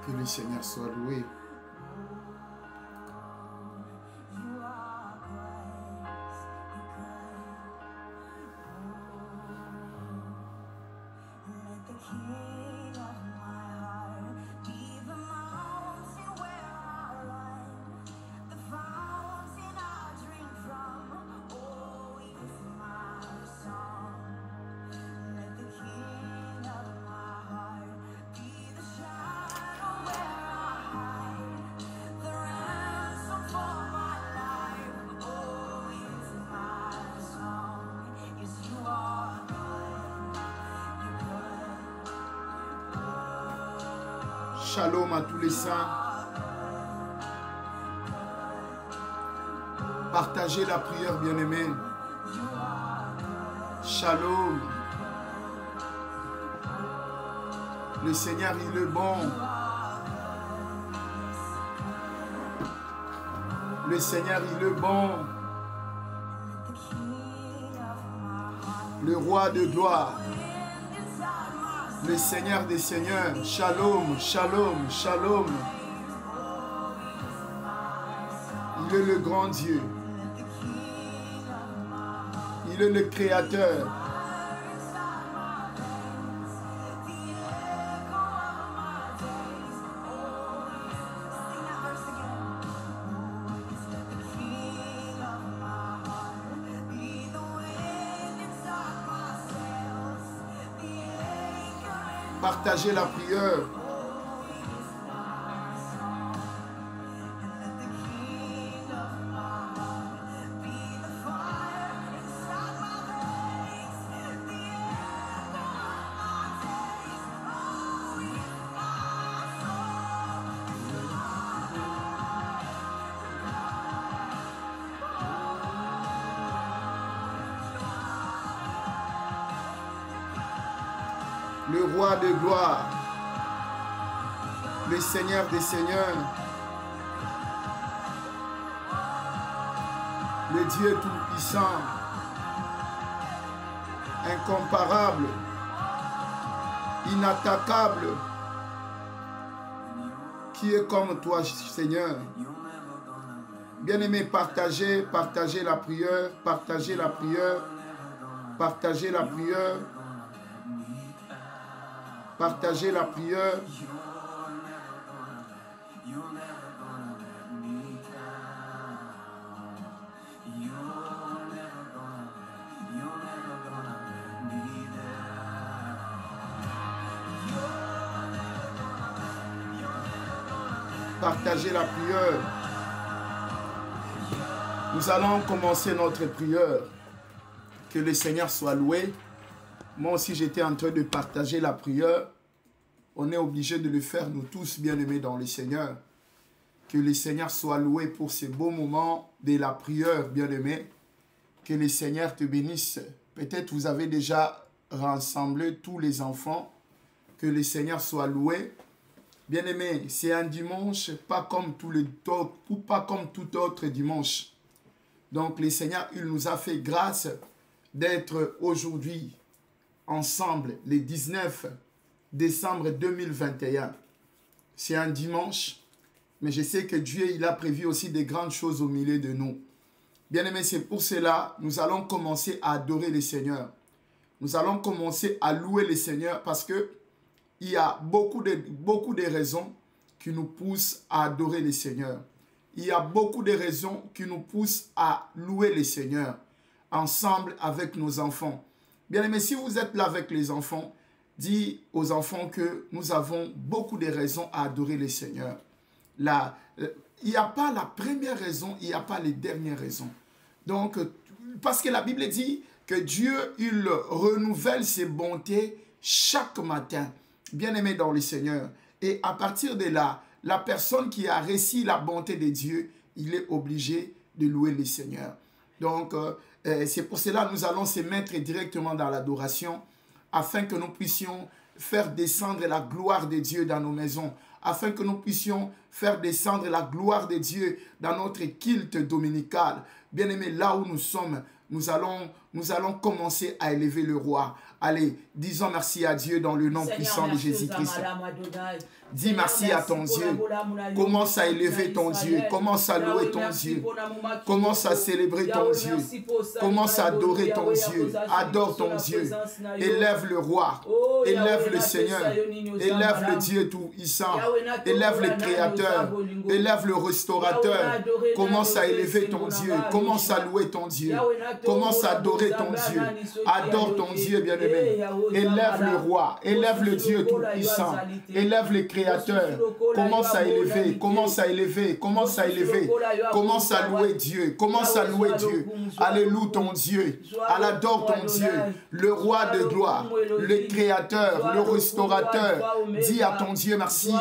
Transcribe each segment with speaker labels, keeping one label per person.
Speaker 1: Que le Seigneur soit loué. Shalom à tous les saints. Partagez la prière, bien-aimés. Shalom. Le Seigneur, il est bon. Le Seigneur, il est bon. Le roi de gloire. Le Seigneur des Seigneurs, Shalom, Shalom, Shalom. Il est le grand Dieu. Il est le Créateur. Partagez la prière. Le roi de gloire, le Seigneur des Seigneurs, le Dieu tout-puissant, incomparable, inattaquable, qui est comme toi, Seigneur. Bien-aimés, partagez la prière, partagez la prière, partagez la prière. Partagez la prière. Partagez la prière. Nous allons commencer notre prière. Que le Seigneur soit loué. Moi aussi, j'étais en train de partager la prière. On est obligé de le faire, nous tous, bien-aimés dans le Seigneur. Que le Seigneur soit loué pour ces beaux moments de la prière, bien-aimés. Que le Seigneur te bénisse. Peut-être vous avez déjà rassemblé tous les enfants. Que le Seigneur soit loué. Bien-aimés, c'est un dimanche, pas comme tout autre dimanche. Donc, le Seigneur, il nous a fait grâce d'être aujourd'hui ensemble, le 19 décembre 2021. C'est un dimanche, mais je sais que Dieu, il a prévu aussi des grandes choses au milieu de nous. Bien-aimés, c'est pour cela, nous allons commencer à adorer le Seigneur. Nous allons commencer à louer le Seigneur parce que il y a beaucoup de raisons qui nous poussent à adorer le Seigneur. Il y a beaucoup de raisons qui nous poussent à louer le Seigneur ensemble avec nos enfants. Bien aimé, si vous êtes là avec les enfants, dis aux enfants que nous avons beaucoup de raisons à adorer le Seigneur. Il n'y a pas la première raison, il n'y a pas les dernières raisons. Donc, parce que la Bible dit que Dieu, il renouvelle ses bontés chaque matin. Bien aimé dans le Seigneur. Et à partir de là, la personne qui a reçu la bonté de Dieu, il est obligé de louer le Seigneur. Donc, c'est pour cela que nous allons se mettre directement dans l'adoration afin que nous puissions faire descendre la gloire de Dieu dans nos maisons, afin que nous puissions faire descendre la gloire de Dieu dans notre culte dominical. Bien-aimés, là où nous sommes, nous allons commencer à élever le roi, Allez, disons merci à Dieu dans le nom puissant de Jésus-Christ. Dis merci à ton Dieu. Commence à élever ton Dieu. Commence à louer ton Dieu. Commence à célébrer ton Dieu. Commence à adorer ton Dieu. Adore ton Dieu. Élève le roi. Élève le Seigneur. Élève le Dieu tout-puissant. Élève le Créateur. Élève le Restaurateur. Commence à élever ton Dieu. Commence à louer ton Dieu. Commence à adorer ton Dieu. Adore ton Dieu, bien-aimé. Élève le roi. Élève le Dieu tout-puissant. Élève le Créateur. Commence à élever. Commence à élever. Commence à élever. Commence à louer Dieu. Commence à louer Dieu. Alléluia ton Dieu. Adore ton Dieu. Le roi de gloire. Le Créateur. Le Restaurateur. Dis à ton Dieu merci.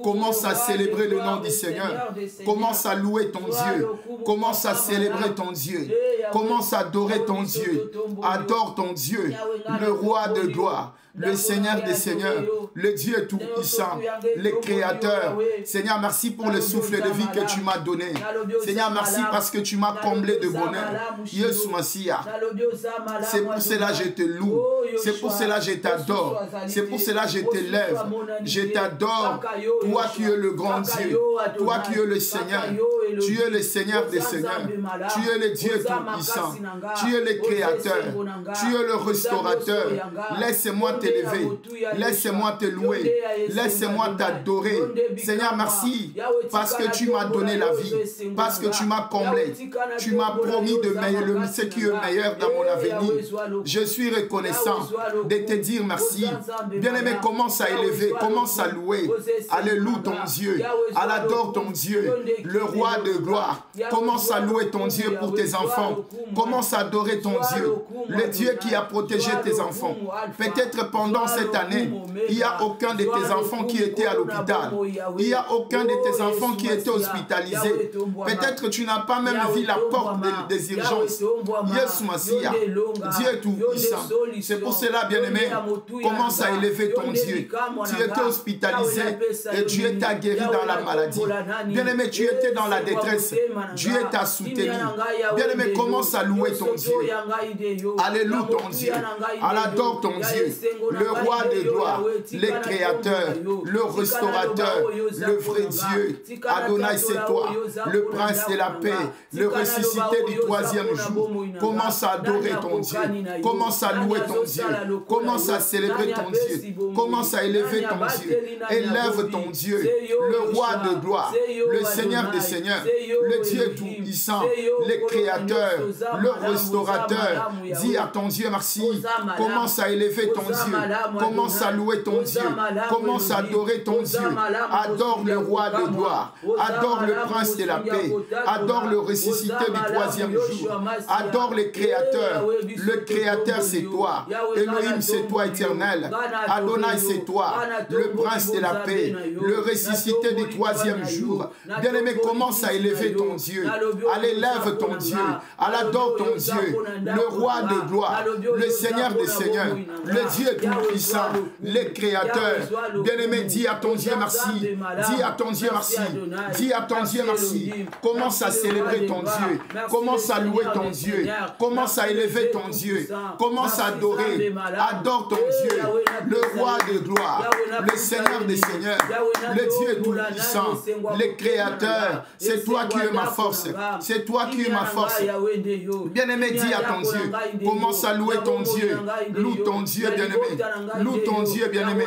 Speaker 1: Commence à célébrer le nom du Seigneur. Commence à louer ton Dieu. Commence à célébrer ton Dieu. Commence à adorer ton Dieu. Adore ton Dieu. Le roi de gloire. Le Seigneur des Seigneurs, le Dieu tout-puissant, le Créateur. Seigneur, merci pour le souffle de vie que tu m'as donné. Seigneur, merci parce que tu m'as comblé de bonheur. C'est pour cela que je te loue. C'est pour cela que je t'adore. C'est pour cela que je t'élève. Je t'adore. Toi qui es le grand Dieu. Toi qui es le Seigneur. Tu es le Seigneur des Seigneurs. Tu es le Dieu tout-puissant. Tu es le Créateur. Tu es le Restaurateur. Laisse-moi t'élever. Laisse-moi te louer. Laisse-moi t'adorer. Seigneur, merci parce que tu m'as donné la vie. Parce que tu m'as comblé. Tu m'as promis de ce qui est meilleur dans mon avenir. Je suis reconnaissant de te dire merci. Bien-aimé, commence à élever. Commence à louer. Alléluia ton Dieu. Adore ton Dieu. Le roi de gloire. Commence à louer ton Dieu pour tes enfants. Commence à adorer ton Dieu. Le Dieu qui a protégé tes enfants. Peut-être pendant cette année, il n'y a aucun de tes enfants qui était à l'hôpital. Il n'y a aucun de tes enfants qui était hospitalisé. Peut-être tu n'as pas même vu la porte des urgences. Yes, Massia. Dieu est tout-puissant. C'est pour cela, bien-aimé, commence à élever ton Dieu. Tu étais hospitalisé et Dieu t'a guéri dans la maladie. Bien-aimé, tu étais dans la détresse. Dieu t'a soutenu. Bien-aimé, commence à louer ton Dieu. Alléluia ton Dieu. Adore ton Dieu. Le roi de gloire, le Créateur, le Restaurateur, le vrai Dieu. Adonai, c'est toi, le Prince de la paix, le ressuscité du troisième jour. Commence à adorer ton Dieu. Commence à louer ton Dieu. Commence à célébrer ton Dieu. Commence à élever ton Dieu. Élève ton Dieu, le roi de gloire, le Seigneur des Seigneurs, le Dieu tout-puissant, le Créateur, le Restaurateur. Dis à ton Dieu merci. Commence à élever ton Dieu. Commence à louer ton Dieu. Commence à adorer ton Dieu. Adore le roi de gloire. Adore le prince de la paix. Adore le ressuscité du troisième jour. Adore le Créateur. Le Créateur, c'est toi. Elohim, c'est toi éternel. Adonai, c'est toi. Le prince de la paix. Le ressuscité du troisième jour. Bien-aimé, commence à élever ton Dieu. Allez, lève ton Dieu. Adore ton Dieu. Le roi de gloire. Le Seigneur des Seigneurs. Le Dieu tout-puissant. Le Créateur. Bien-aimé, dis à ton Dieu merci. Dis à ton Dieu merci. Dis à ton Dieu merci. Commence à célébrer ton Dieu. Commence à louer ton Dieu. Commence à élever ton Dieu. Commence à adorer. Adore ton Dieu. Le roi de gloire. Le Seigneur des Seigneurs. Le Dieu tout-puissant. Le Créateur. C'est toi qui es ma force. C'est toi qui es ma force. Bien-aimé, dis à ton Dieu. Commence à louer ton Dieu. Loue ton Dieu, bien-aimé. Loue ton Dieu, bien-aimé.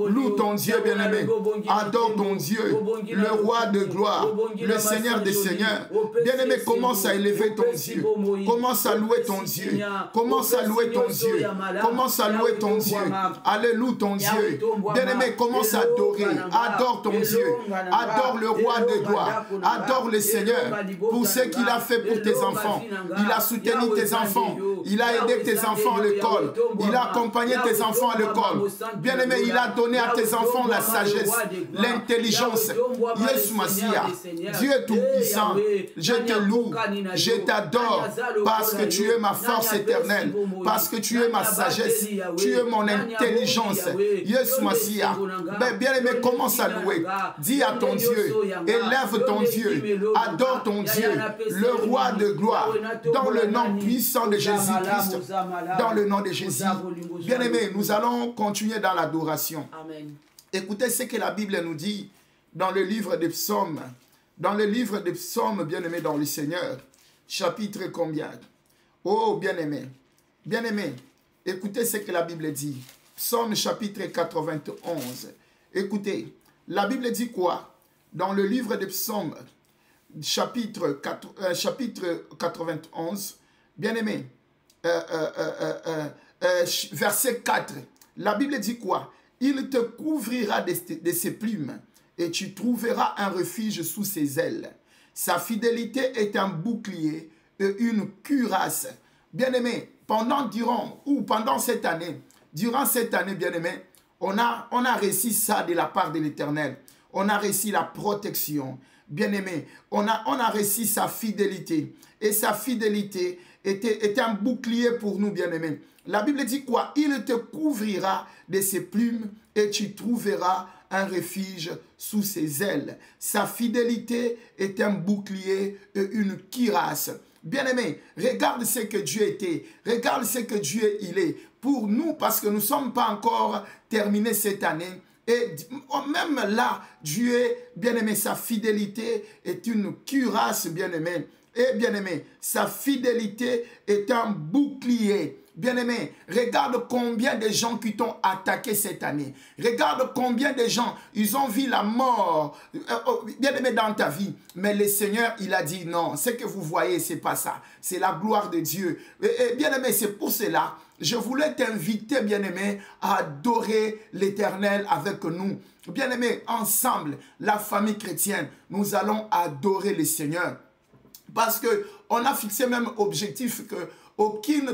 Speaker 1: Loue ton Dieu, bien-aimé. Adore ton Dieu. Le roi de gloire. Le Seigneur des Seigneurs. Bien-aimé, commence à élever ton Dieu. Commence à louer ton Dieu. Commence à louer ton Dieu. Commence à louer ton Dieu. Alléluia ton Dieu. Bien-aimé, commence à adorer. Adore ton Dieu. Adore le roi de gloire. Adore le Seigneur pour ce qu'il a fait pour tes enfants. Il a soutenu tes enfants. Il a aidé tes enfants à l'école. Il a accompagné tes enfants à l'école. Bien-aimé, il a donné à tes enfants la sagesse, l'intelligence. Yesu Massia, Dieu est tout-puissant. Je te loue, je t'adore parce que tu es ma force éternelle, parce que tu es ma sagesse, tu es mon intelligence. Yesu Massia, bien-aimé, commence à louer. Dis à ton Dieu, élève ton Dieu, adore ton Dieu, le roi de gloire, dans le nom puissant de Jésus-Christ, dans le nom de Jésus. Bien-aimé, nous allons continuer dans l'adoration. Écoutez ce que la Bible nous dit dans le livre des psaumes. Dans le livre des psaumes, bien-aimé dans le Seigneur, chapitre combien? Oh, bien-aimé, bien-aimé, écoutez ce que la Bible dit. Psaume chapitre 91. Écoutez, la Bible dit quoi? Dans le livre des psaumes, chapitre 91, bien-aimé, verset 4, la Bible dit quoi? Il te couvrira de ses plumes et tu trouveras un refuge sous ses ailes. Sa fidélité est un bouclier et une cuirasse. Bien-aimé, pendant cette année, bien-aimé, on a reçu ça de la part de l'Éternel. On a reçu la protection. Bien-aimé, on a reçu sa fidélité. Et sa fidélité était un bouclier pour nous, bien-aimés. La Bible dit quoi? Il te couvrira de ses plumes et tu trouveras un refuge sous ses ailes. Sa fidélité est un bouclier et une cuirasse. Bien-aimé, regarde ce que Dieu était. Regarde ce que Dieu il est pour nous, parce que nous ne sommes pas encore terminés cette année. Et même là, Dieu, bien-aimé, sa fidélité est une cuirasse, bien-aimé. Et bien-aimé, sa fidélité est un bouclier. Bien-aimé, regarde combien de gens qui t'ont attaqué cette année. Regarde combien de gens, ils ont vu la mort, bien-aimé, dans ta vie. Mais le Seigneur, il a dit non. Ce que vous voyez, ce n'est pas ça. C'est la gloire de Dieu. Et bien-aimé, c'est pour cela, je voulais t'inviter, bien-aimé, à adorer l'Éternel avec nous. Bien-aimé, ensemble, la famille chrétienne, nous allons adorer le Seigneur. Parce qu'on a fixé même objectif que aucun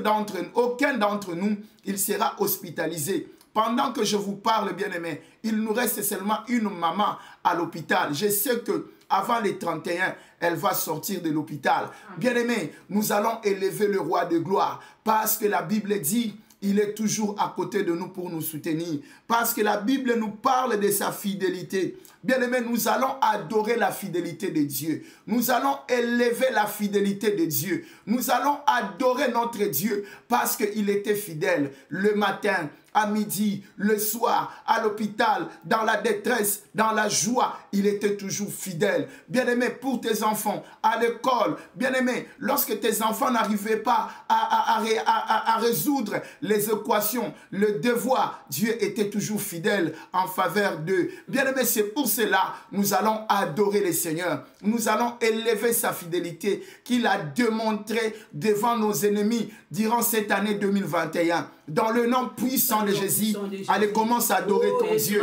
Speaker 1: d'entre nous, il sera hospitalisé. Pendant que je vous parle, bien-aimé, il nous reste seulement une maman à l'hôpital. Je sais que avant les 31, elle va sortir de l'hôpital. Bien-aimé, nous allons élever le roi de gloire parce que la Bible dit, il est toujours à côté de nous pour nous soutenir. Parce que la Bible nous parle de sa fidélité. Bien-aimé, nous allons adorer la fidélité de Dieu. Nous allons élever la fidélité de Dieu. Nous allons adorer notre Dieu parce qu'il était fidèle le matin, à midi, le soir, à l'hôpital, dans la détresse, dans la joie, il était toujours fidèle. Bien-aimé, pour tes enfants, à l'école, bien-aimé, lorsque tes enfants n'arrivaient pas à résoudre les équations, le devoir, Dieu était toujours fidèle en faveur d'eux. Bien-aimé, c'est pour cela, nous allons adorer le Seigneur. Nous allons élever sa fidélité qu'il a démontré devant nos ennemis durant cette année 2021. Dans le nom puissant de Jésus, allez, commence à adorer ton Dieu.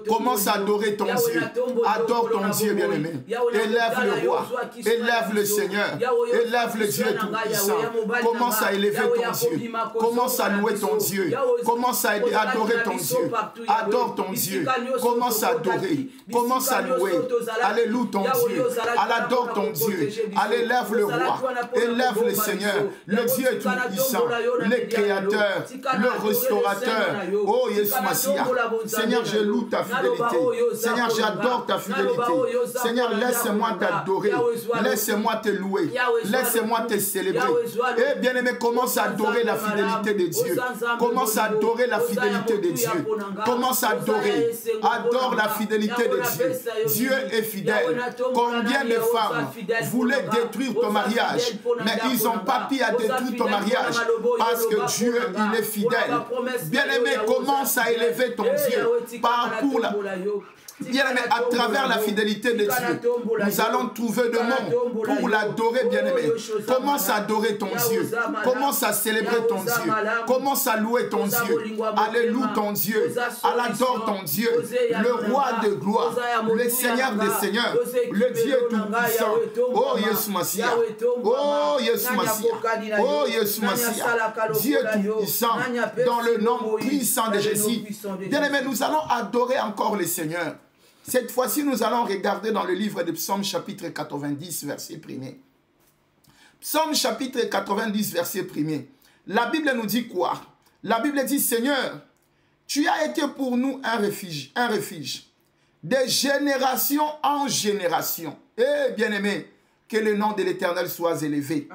Speaker 1: Commence à adorer ton Dieu. Adore ton Dieu, bien-aimé. Élève le roi. Élève le Seigneur. Élève le Dieu tout-puissant. Commence à élever ton Dieu. Commence à louer ton Dieu. Commence à adorer ton Dieu. Adore ton Dieu. Commence à adorer. Commence à louer. Allez, loue ton Dieu. Allez, adore ton Dieu. Allez, élève le roi. Élève le Seigneur. Le Dieu tout-puissant. Le Créateur. Le restaurateur. Oh, Jésus Massia. Seigneur, je loue ta fidélité. Seigneur, j'adore ta fidélité. Seigneur, laisse-moi t'adorer. Laisse-moi te louer. Laisse-moi te célébrer. Et bien-aimé, commence à adorer la fidélité de Dieu. Commence à adorer la fidélité de Dieu. Commence à adorer. Adore la fidélité de Dieu. Dieu est fidèle. Combien de femmes voulaient détruire ton mariage, mais ils n'ont pas pu à détruire ton mariage parce que Dieu, il est fidèle. Bien-aimé, commence à élever ton Dieu pour la... Bien-aimé, à travers la fidélité de Dieu, nous allons trouver de mots pour l'adorer, bien-aimé. Commence à adorer ton Dieu. Commence à célébrer ton Dieu. Commence à louer ton Dieu. Alléluia ton Dieu. Adore ton Dieu. Le roi de gloire. Le Seigneur des Seigneurs. Le Dieu tout-puissant. Oh, Jésus Massia. Oh, Jésus Massia. Oh, Jésus Massia. Dieu puissant, dans le nom puissant de Jésus. Bien-aimés, nous allons adorer encore le Seigneur. Cette fois-ci, nous allons regarder dans le livre de Psaume chapitre 90, verset 1er. Psaume chapitre 90, verset 1er. La Bible nous dit quoi? La Bible dit, Seigneur, tu as été pour nous un refuge, de génération en génération. Eh, bien-aimé, que le nom de l'Éternel soit élevé.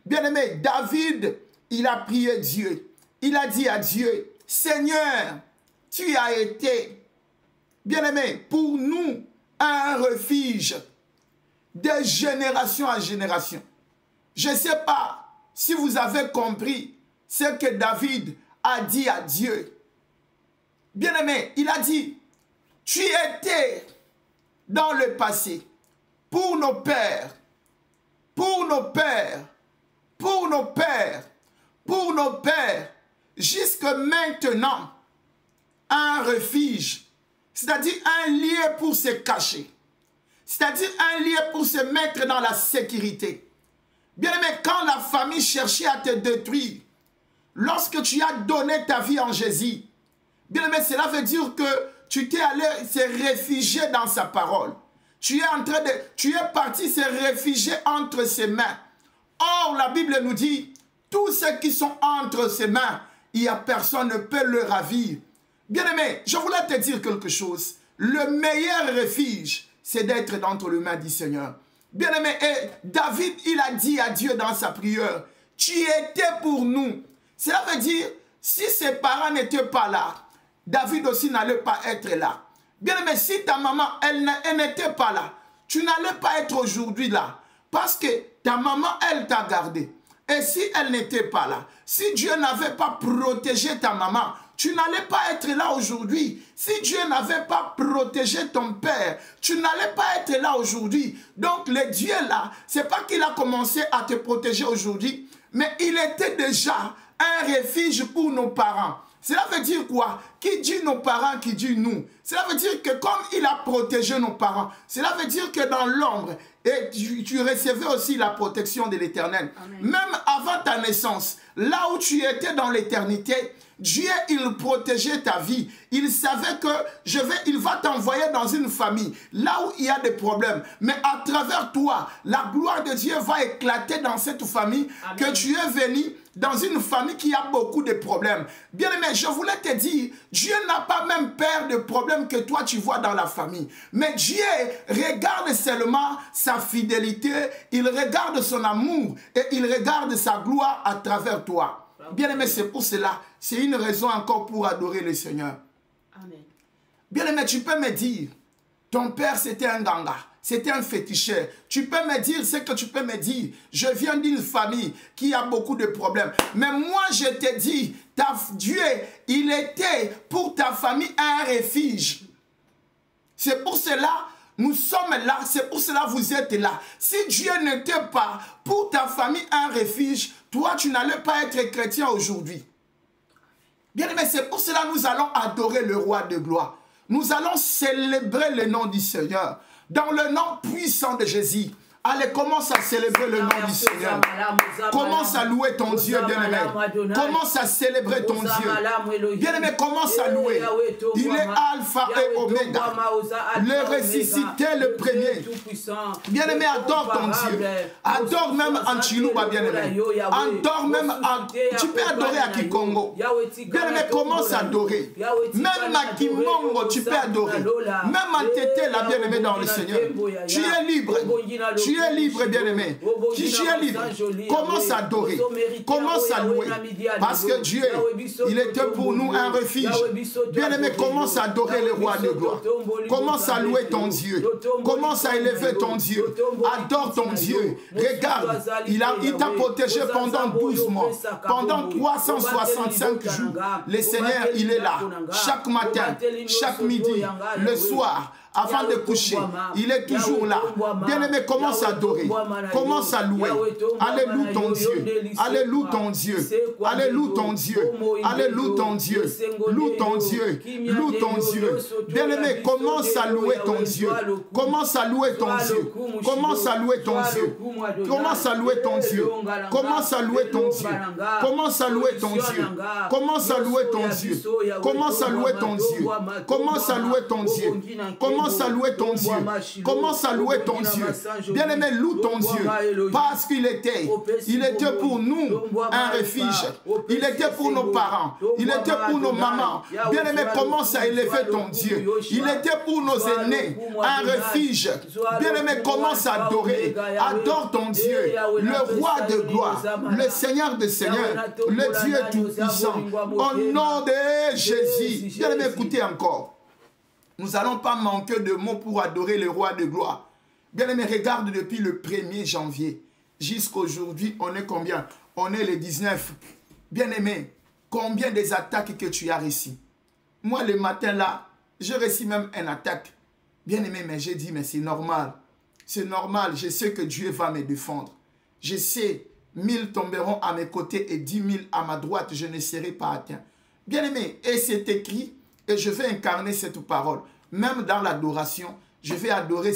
Speaker 1: Bien-aimé, David, il a prié Dieu. Il a dit à Dieu, Seigneur, tu as été, bien-aimé, pour nous un refuge de génération en génération. Je ne sais pas si vous avez compris ce que David a dit à Dieu. Bien-aimé, il a dit, tu étais dans le passé pour nos pères, pour nos pères, pour nos pères, pour nos pères, jusque maintenant, un refuge, c'est-à-dire un lieu pour se cacher, c'est-à-dire un lieu pour se mettre dans la sécurité. Bien-aimé, quand la famille cherchait à te détruire, lorsque tu as donné ta vie en Jésus, bien-aimé, cela veut dire que tu t'es allé se réfugier dans sa parole. Tu es parti se réfugier entre ses mains. Or, la Bible nous dit, tous ceux qui sont entre ses mains, il n'y a personne ne peut le ravir. Bien-aimé, je voulais te dire quelque chose. Le meilleur refuge, c'est d'être dans les mains du Seigneur. Bien-aimé, et David, il a dit à Dieu dans sa prière, tu étais pour nous. Cela veut dire, si ses parents n'étaient pas là, David aussi n'allait pas être là. Bien-aimé, si ta maman, elle n'était pas là, tu n'allais pas être aujourd'hui là. Parce que ta maman, elle t'a gardé. Et si elle n'était pas là, si Dieu n'avait pas protégé ta maman, tu n'allais pas être là aujourd'hui. Si Dieu n'avait pas protégé ton père, tu n'allais pas être là aujourd'hui. Donc le Dieu là, c'est pas qu'il a commencé à te protéger aujourd'hui, mais il était déjà un refuge pour nos parents. Cela veut dire quoi? Qui dit nos parents, qui dit nous? Cela veut dire que comme il a protégé nos parents, cela veut dire que dans l'ombre, et tu recevais aussi la protection de l'Éternel. Même avant ta naissance, là où tu étais dans l'éternité, Dieu, il protégeait ta vie. Il savait que il va t'envoyer dans une famille, là où il y a des problèmes. Mais à travers toi, la gloire de Dieu va éclater dans cette famille. Amen. Que tu es venu dans une famille qui a beaucoup de problèmes. Bien-aimé, je voulais te dire, Dieu n'a pas même peur de problèmes que toi tu vois dans la famille. Mais Dieu regarde seulement sa fidélité, il regarde son amour et il regarde sa gloire à travers toi. Bien-aimé, c'est pour cela, c'est une raison encore pour adorer le Seigneur. Amen. Bien-aimé, tu peux me dire, ton père c'était un ganga, c'était un féticheur. Tu peux me dire ce que tu peux me dire. Je viens d'une famille qui a beaucoup de problèmes. Mais moi, je te dis, Dieu, il était pour ta famille un refuge. C'est pour cela nous sommes là, c'est pour cela vous êtes là. Si Dieu n'était pas pour ta famille un refuge, toi tu n'allais pas être chrétien aujourd'hui. Bien aimé, c'est pour cela nous allons adorer le roi de gloire. Nous allons célébrer le nom du Seigneur dans le nom puissant de Jésus. Allez, commence à célébrer le nom du Seigneur. Commence à louer ton Dieu, bien-aimé. Commence à célébrer ton Dieu. Bien-aimé, commence à louer. Il est Alpha et Oméga. Le ressuscité, le premier. Bien-aimé, adore ton Dieu. Adore même Antilouba, bien-aimé. Adore même tu peux adorer à Kikongo. Bien-aimé, commence à adorer. Même à Kimongo, tu peux adorer. Même à Tété, la bien-aimé dans le Seigneur. Tu es libre. Tu es libre, bien-aimé. Tu es libre. Commence à adorer. Commence à louer. Parce que Dieu, il était pour nous un refuge. Bien-aimé, commence à adorer le roi de gloire. Commence à louer ton Dieu. Commence à élever ton Dieu. Adore ton Dieu. Regarde, il t'a protégé pendant 12 mois. Pendant 365 jours. Le Seigneur, il est là. Chaque matin, chaque midi, le soir. avant de coucher. Il est toujours là. Bien-aimé, commence à adorer. Commence à louer. Alléluia ton Dieu. Alléluia ton Dieu. Alléluia ton Dieu. Alléluia ton Dieu. Loue ton Dieu. Loue ton Dieu. Bien-aimé, commence à louer ton Dieu. Commence à louer ton Dieu. Commence à louer ton Dieu. Commence à louer ton Dieu. Commence à louer ton Dieu. Commence à louer ton Dieu. Commence à louer ton Dieu. Commence à louer ton Dieu. Commence à louer ton Dieu. Commence à louer ton Dieu. Commence à louer ton Dieu. Bien-aimé, loue ton Dieu. Parce qu'il était pour nous un refuge. Il était pour nos parents. Il était pour nos mamans. Bien-aimé, commence à élever ton Dieu. Il était pour nos aînés un refuge. Bien-aimé, commence à adorer. Adore ton Dieu, le roi de gloire, le Seigneur des seigneurs, le Dieu tout-puissant. Au nom de Jésus. Bien-aimé, écoutez encore. Nous n'allons pas manquer de mots pour adorer le roi de gloire. Bien-aimé, regarde depuis le 1er janvier jusqu'à aujourd'hui, on est combien? On est le 19. Bien-aimé, combien des attaques que tu as reçues? Moi, le matin là, j'ai reçu même une attaque. Bien-aimé, mais j'ai dit, mais c'est normal. C'est normal, je sais que Dieu va me défendre. Je sais, 1000 tomberont à mes côtés et 10 000 à ma droite, je ne serai pas atteint. Bien-aimé, et c'est écrit, et je vais incarner cette parole. Même dans l'adoration, je vais adorer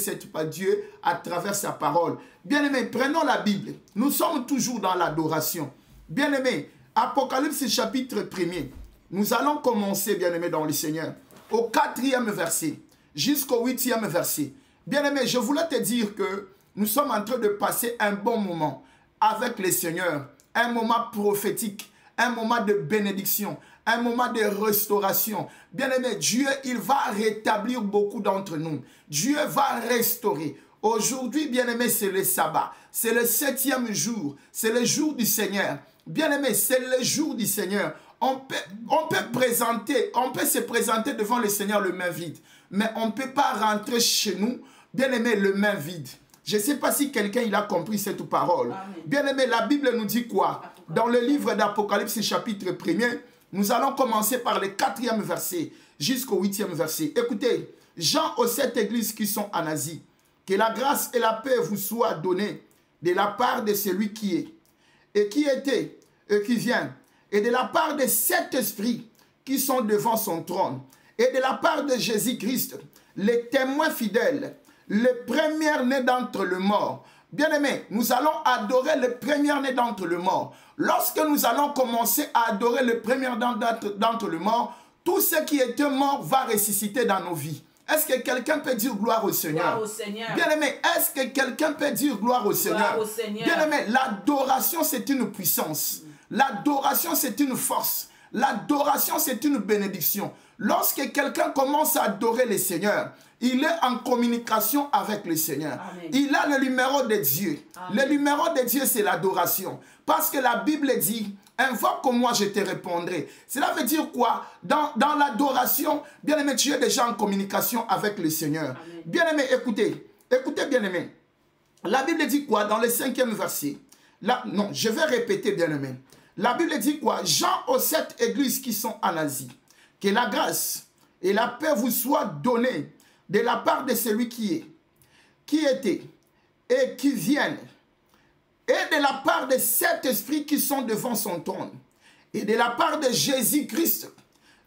Speaker 1: Dieu à travers sa parole. Bien-aimé, prenons la Bible. Nous sommes toujours dans l'adoration. Bien-aimé, Apocalypse chapitre 1er. Nous allons commencer, bien-aimé, dans le Seigneur, au 4e verset, jusqu'au 8e verset. Bien-aimé, je voulais te dire que nous sommes en train de passer un bon moment avec le Seigneur. Un moment prophétique, un moment de bénédiction, un moment de restauration. Bien-aimé, Dieu, il va rétablir beaucoup d'entre nous. Dieu va restaurer. Aujourd'hui, bien-aimé, c'est le sabbat. C'est le 7e jour. C'est le jour du Seigneur. Bien-aimé, c'est le jour du Seigneur. On peut se présenter devant le Seigneur le main vide. Mais on ne peut pas rentrer chez nous, bien-aimé, le main vide. Je ne sais pas si quelqu'un il a compris cette parole. Bien-aimé, la Bible nous dit quoi? Dans le livre d'Apocalypse chapitre 1er, nous allons commencer par le 4e verset jusqu'au 8e verset. Écoutez, Jean aux 7 églises qui sont en Asie, que la grâce et la paix vous soient données de la part de celui qui est, et qui était, et qui vient, et de la part de 7 esprits qui sont devant son trône, et de la part de Jésus-Christ, les témoins fidèles, le premier-né d'entre les morts. Bien-aimés, nous allons adorer le premier-né d'entre les morts. Lorsque nous allons commencer à adorer le premier-né d'entre les morts, tout ce qui était mort va ressusciter dans nos vies. Est-ce que quelqu'un peut dire gloire au Seigneur? Bien-aimé, est-ce que quelqu'un peut dire gloire au Seigneur? Bien-aimé, l'adoration c'est une puissance. L'adoration c'est une force. L'adoration c'est une bénédiction. Lorsque quelqu'un commence à adorer le Seigneur, il est en communication avec le Seigneur. Amen. Il a le numéro de Dieu. Amen. Le numéro de Dieu, c'est l'adoration. Parce que la Bible dit, invoque-moi, je te répondrai. Cela veut dire quoi? Dans l'adoration, bien-aimé, tu es déjà en communication avec le Seigneur. Bien-aimé, écoutez, bien-aimé. La Bible dit quoi? Dans le 5e verset. Non, je vais répéter, bien-aimé. La Bible dit quoi? Jean aux 7 églises qui sont en Asie. Que la grâce et la paix vous soient données de la part de celui qui est, qui était et qui vient, et de la part de 7 esprits qui sont devant son trône, et de la part de Jésus-Christ,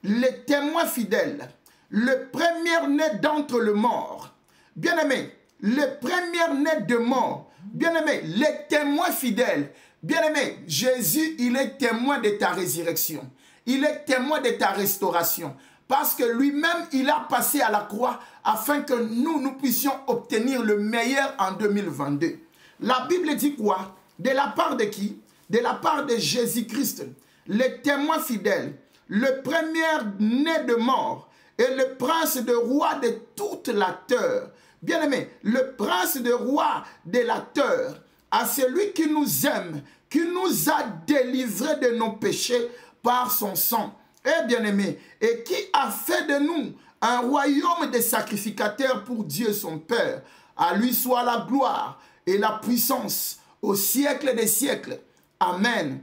Speaker 1: les témoins fidèles, le premier-né d'entre les morts. Bien-aimé, le premier-né de mort. Bien-aimé, les témoins fidèles. Bien-aimé, Jésus, il est témoin de ta résurrection. Il est témoin de ta restauration. Parce que lui-même, il a passé à la croix afin que nous puissions obtenir le meilleur en 2022. La Bible dit quoi? De la part de qui? De la part de Jésus-Christ, le témoin fidèle, le premier-né de mort et le prince de roi de toute la terre. Bien-aimé, le prince de roi de la terre, à celui qui nous aime, qui nous a délivrés de nos péchés par son sang. Et bien-aimé, et qui a fait de nous un royaume de sacrificateurs pour Dieu son Père. À lui soit la gloire et la puissance au siècle des siècles. Amen.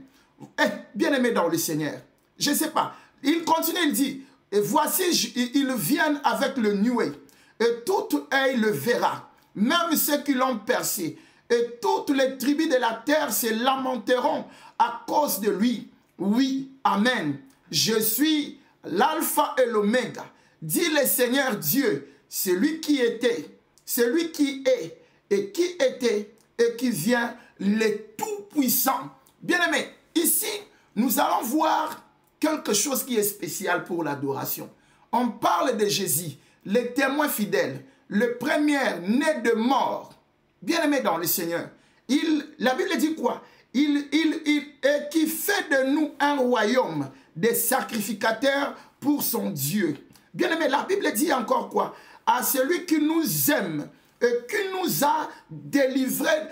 Speaker 1: Bien-aimé dans le Seigneur, je ne sais pas, il continue, il dit, et voici, ils viennent avec le nuée, et toute œil le verra, même ceux qui l'ont percé. Et toutes les tribus de la terre se lamenteront à cause de lui. Oui, amen. Je suis l'alpha et l'oméga, dit le Seigneur Dieu, celui qui était, celui qui est, et qui était, et qui vient, le Tout-Puissant. Bien-aimé, ici, nous allons voir quelque chose qui est spécial pour l'adoration. On parle de Jésus, le témoin fidèle, le premier né de mort. Bien-aimé dans le Seigneur, la Bible dit quoi? Et qui fait de nous un royaume des sacrificateurs pour son Dieu. Bien-aimé, la Bible dit encore quoi? À celui qui nous aime et qui nous a délivrés,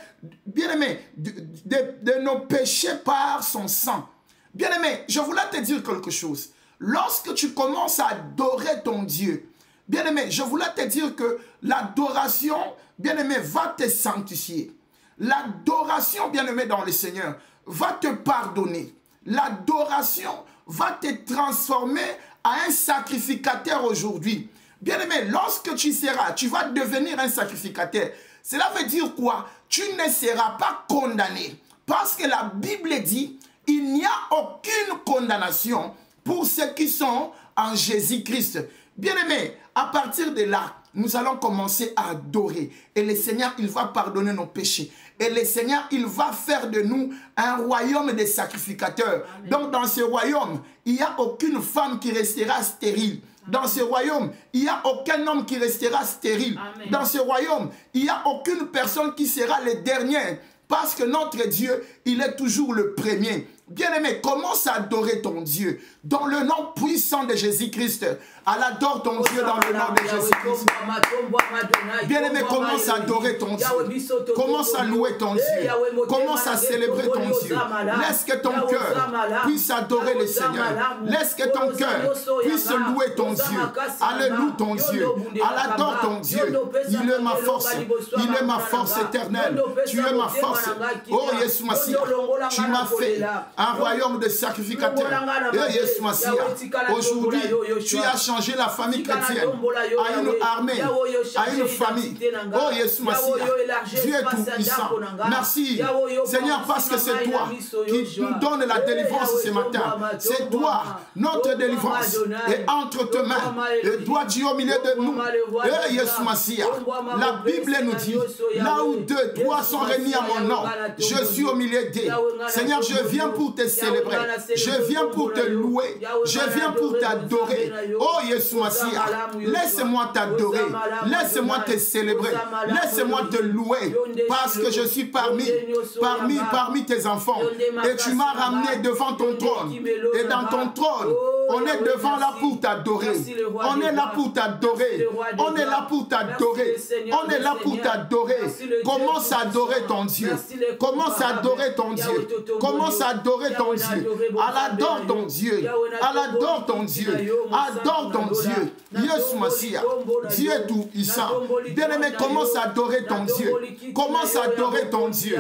Speaker 1: bien-aimé, de nos péchés par son sang. Bien-aimé, je voulais te dire quelque chose. Lorsque tu commences à adorer ton Dieu, bien-aimé, je voulais te dire que l'adoration, bien-aimé, va te sanctifier. L'adoration, bien-aimé dans le Seigneur, va te pardonner. L'adoration va te transformer à un sacrificateur aujourd'hui. Bien-aimé, lorsque tu seras, tu vas devenir un sacrificateur. Cela veut dire quoi? Tu ne seras pas condamné. Parce que la Bible dit, il n'y a aucune condamnation pour ceux qui sont en Jésus-Christ. Bien-aimé, à partir de là, nous allons commencer à adorer. Et le Seigneur, il va pardonner nos péchés. Et le Seigneur, il va faire de nous un royaume des sacrificateurs. Amen. Donc dans ce royaume, il n'y a aucune femme qui restera stérile. Dans ce royaume, il n'y a aucun homme qui restera stérile. Amen. Dans ce royaume, il n'y a aucune personne qui sera le dernier. Parce que notre Dieu, il est toujours le premier. Bien-aimé, commence à adorer ton Dieu dans le nom puissant de Jésus-Christ. Adore ton Dieu dans le nom de Jésus-Christ. Bien-aimé, commence à adorer ton Dieu. Commence à louer ton Dieu. Commence à célébrer ton Dieu. Laisse que ton cœur puisse adorer le Seigneur. Laisse que ton cœur puisse louer ton Dieu. Alléluia ton Dieu. Adore ton Dieu. Il est ma force. Il est ma force éternelle. Tu es ma force. Oh, Yeshua Mashiach, tu m'as fait un royaume de sacrificateurs. Aujourd'hui, tu as changé la famille chrétienne à une armée, à une famille. Oh Yeshua Mashiach, Dieu est tout puissant. Merci Seigneur, parce que c'est toi qui nous donne la délivrance ce matin. C'est toi, notre délivrance est entre tes mains. Et toi, tu es au milieu de nous. Oh Yeshua Mashiach, la Bible nous dit, là où 2, 3 sont réunis à mon nom, je suis au milieu d'eux. Seigneur, je viens pour te célébrer. Je viens pour te louer. Je viens pour t'adorer. Oh Yeshua Mashiach, laisse-moi t'adorer. Laisse-moi te célébrer. Laisse-moi te louer. Parce que je suis parmi tes enfants. Et tu m'as ramené devant ton trône. Et dans ton trône, on est devant là pour t'adorer. On est là pour t'adorer. On est là pour t'adorer. On est là pour t'adorer. Commence à adorer ton Dieu. Commence à adorer ton Dieu. Commence à adorer ton Dieu. Adore ton Dieu. Adore ton Dieu. Adore ton Dieu. Yeshua Mashiach, Dieu est tout puissant. Bien-aimé, commence à adorer ton Dieu. Commence à adorer ton Dieu.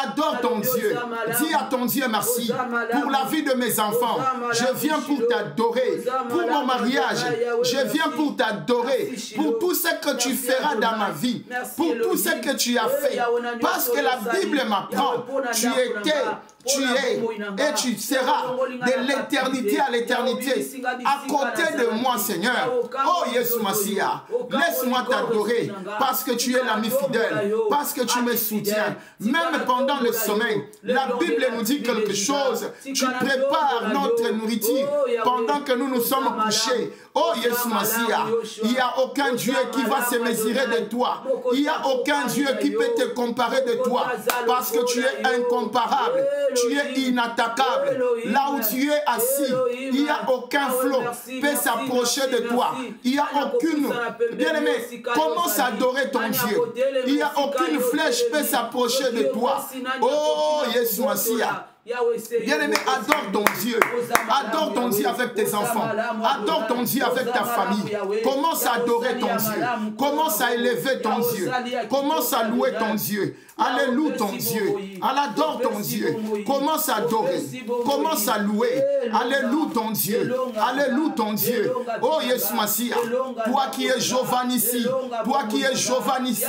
Speaker 1: Adore ton Dieu. Dis à ton Dieu merci pour la vie de mes enfants. Je viens pour t'adorer. Pour mon mariage, je viens pour t'adorer. Pour tout ce que tu feras dans ma vie. Pour tout ce que tu as fait. Parce que la Bible m'apprend, tu étais, tu es et tu seras de l'éternité à l'éternité à côté de moi, Seigneur. Oh Yeshua Mashiach, laisse-moi t'adorer parce que tu es l'ami fidèle, parce que tu me soutiens. Même pendant le sommeil, la Bible nous dit quelque chose. Tu prépares notre nourriture pendant que nous nous sommes couchés. Oh Yeshua Mashiach, il n'y a aucun Dieu qui va se mesurer de toi. Il n'y a aucun Dieu qui peut te comparer de toi parce que tu es incomparable. Tu es inattaquable. Là où tu es assis, il n'y a aucun flot qui peut s'approcher de toi. Il n'y a aucune... Bien-aimé, commence à adorer ton Dieu. Il n'y a aucune flèche qui peut s'approcher de toi. Oh, Yeshua Mashiach. Bien-aimé, adore ton Dieu. Adore ton Dieu avec tes enfants. Adore ton Dieu avec ta famille. Commence à adorer ton Dieu. Commence à élever ton Dieu. Commence à louer ton Dieu. Alléluia ton Dieu. Adore ton Dieu. Commence à adorer. Commence à louer. Alléluia ton Dieu. Alléluia ton Dieu. Oh Yesu Massia. Toi qui es Jovan ici. Toi qui es Jovan ici.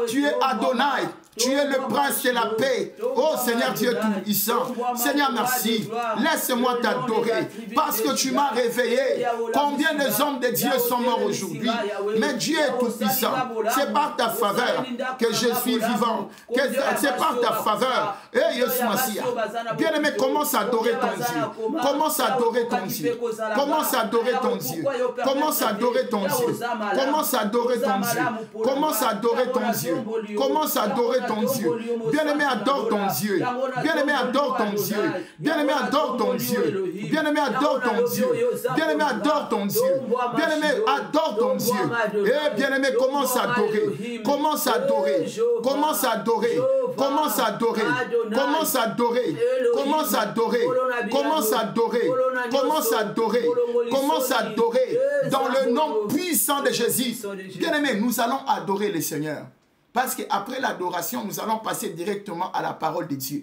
Speaker 1: Tu es Adonai. Tu es le prince de la paix. Oh Seigneur Dieu Tout-Puissant. Seigneur, merci. Laisse-moi t'adorer. Parce que tu m'as réveillé. Combien de hommes de Dieu sont morts aujourd'hui? Mais Dieu est Tout-Puissant. C'est par ta faveur que je suis vivant. C'est par ta faveur. Eh Yesu Massia. Bien-aimé, commence à adorer ton Dieu. Commence à adorer ton Dieu. Commence à adorer ton Dieu. Commence à adorer ton Dieu. Commence à adorer ton Dieu. Commence à adorer ton Dieu. Commence à adorer ton Dieu. Bien-aimé, adore ton Dieu. Bien-aimé, adore ton Dieu. Bien-aimé, adore ton Dieu. Bien-aimé, adore ton Dieu. Bien-aimé, adore ton Dieu. Bien-aimé, adore ton Dieu. Et bien-aimé, commence à adorer. Commence à adorer. Commence à adorer. Commence à adorer. Commence à adorer. Commence à adorer. Commence à adorer. Commence à adorer. Commence à adorer. Dans le nom puissant de Jésus. Bien-aimé, nous allons adorer le Seigneur. Parce qu'après l'adoration, nous allons passer directement à la parole de Dieu.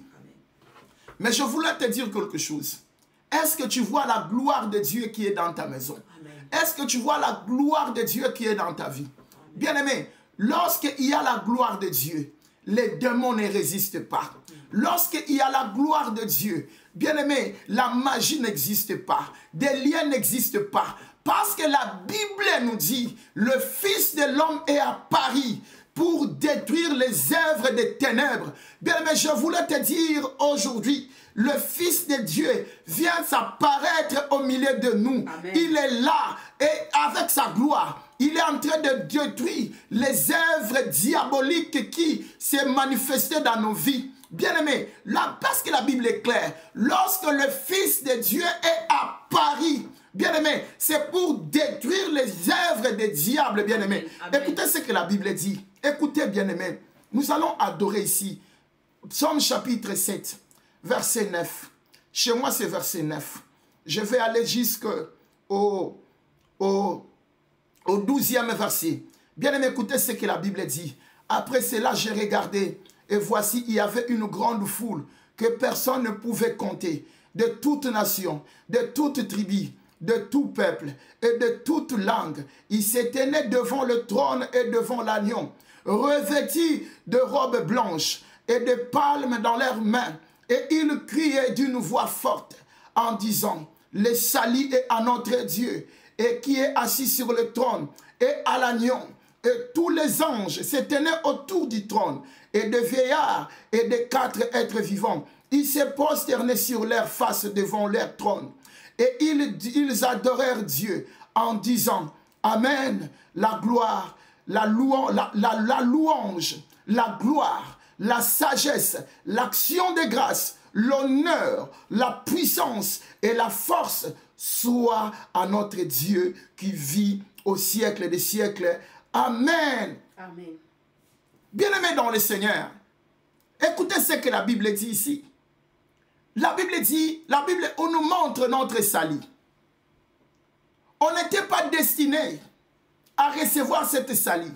Speaker 1: Mais je voulais te dire quelque chose. Est-ce que tu vois la gloire de Dieu qui est dans ta maison? Est-ce que tu vois la gloire de Dieu qui est dans ta vie? Bien-aimé, lorsqu'il y a la gloire de Dieu, les démons ne résistent pas. Lorsqu'il y a la gloire de Dieu, bien-aimé, la magie n'existe pas. Des liens n'existent pas. Parce que la Bible nous dit, le Fils de l'homme est à Paris pour détruire les œuvres des ténèbres. Bien, mais je voulais te dire aujourd'hui, le Fils de Dieu vient s'apparaître au milieu de nous. Amen. Il est là et avec sa gloire, il est en train de détruire les œuvres diaboliques qui s'est manifestées dans nos vies. Bien-aimé, parce que la Bible est claire, lorsque le Fils de Dieu est à Paris, bien-aimé, c'est pour détruire les œuvres des diables, bien-aimé. Écoutez ce que la Bible dit. Écoutez, bien-aimé, nous allons adorer ici. Psaume chapitre 7, verset 9. Chez moi, c'est verset 9. Je vais aller jusqu'au 12e verset. Bien-aimé, écoutez ce que la Bible dit. Après cela, j'ai regardé, et voici, il y avait une grande foule que personne ne pouvait compter, de toute nation, de toute tribu, de tout peuple et de toute langue. Ils s'éteignaient devant le trône et devant l'agneau, revêtus de robes blanches et de palmes dans leurs mains. Et ils criaient d'une voix forte en disant, le salut est à notre Dieu, et qui est assis sur le trône, et à l'agneau. Et tous les anges se tenaient autour du trône, et des vieillards et des 4 êtres vivants. Ils se prosternaient sur leur face devant leur trône. Et ils adorèrent Dieu en disant, Amen, la gloire, la louange, la gloire, la sagesse, l'action de grâce, l'honneur, la puissance et la force soit à notre Dieu qui vit au siècle des siècles. Amen. Amen. Bien-aimés dans le Seigneur, écoutez ce que la Bible dit ici. La Bible dit, on nous montre notre salut. On n'était pas destiné à recevoir cette salut.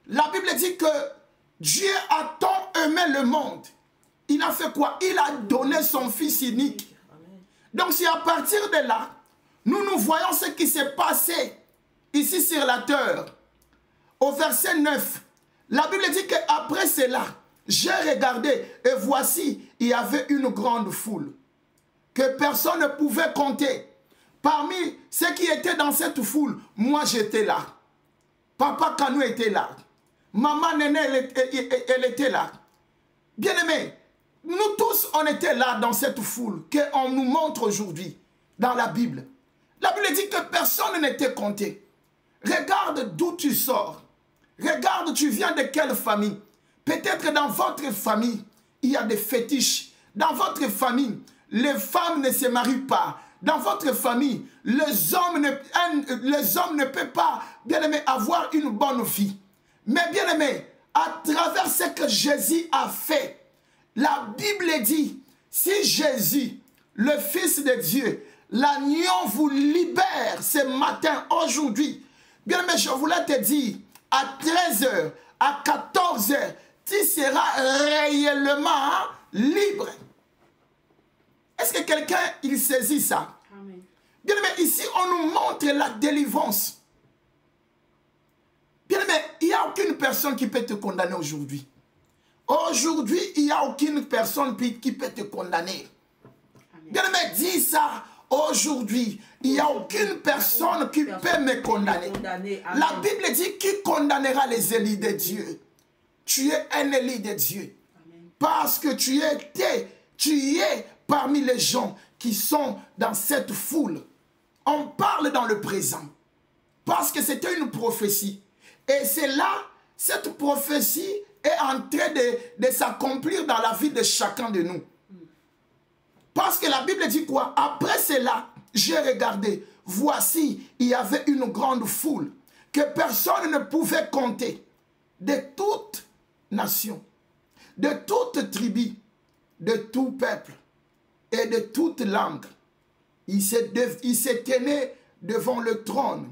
Speaker 1: La Bible dit que Dieu a tant aimé le monde. Il a fait quoi? Il a donné son Fils unique. Donc c'est à partir de là, nous voyons ce qui s'est passé ici sur la terre. Au verset 9, la Bible dit qu'après cela, j'ai regardé et voici, il y avait une grande foule que personne ne pouvait compter. Parmi ceux qui étaient dans cette foule, moi j'étais là. Papa Kanou était là. Maman Néné, elle était là. Bien-aimés, nous tous, on était là dans cette foule qu'on nous montre aujourd'hui dans la Bible. La Bible dit que personne n'était compté. Regarde d'où tu sors. Regarde, tu viens de quelle famille. Peut-être dans votre famille, il y a des fétiches. Dans votre famille, les femmes ne se marient pas. Dans votre famille, les hommes ne peuvent pas, bien-aimé, avoir une bonne vie. Mais bien-aimé, à travers ce que Jésus a fait, La Bible dit, si Jésus, le Fils de Dieu, l'agneau vous libère ce matin, aujourd'hui, bien mais je voulais te dire, à 13h, à 14h, tu seras réellement libre. Est-ce que quelqu'un, il saisit ça? Amen. Bien aimé, ici, on nous montre la délivrance. Bien aimé, il n'y a aucune personne qui peut te condamner aujourd'hui. Aujourd'hui, il n'y a aucune personne qui peut te condamner. Amen. Bien aimé, dis ça. Aujourd'hui, il n'y a aucune personne qui peut me condamner. La Bible dit qui condamnera les élus de Dieu. Tu es un élu de Dieu. Amen. Parce que tu es parmi les gens qui sont dans cette foule. On parle dans le présent. Parce que c'était une prophétie. Et c'est là, cette prophétie est en train de s'accomplir dans la vie de chacun de nous. Parce que la Bible dit quoi? Après cela, j'ai regardé. Voici, il y avait une grande foule que personne ne pouvait compter. De toute nation, de toute tribu, de tout peuple et de toute langue. Il se tenait devant le trône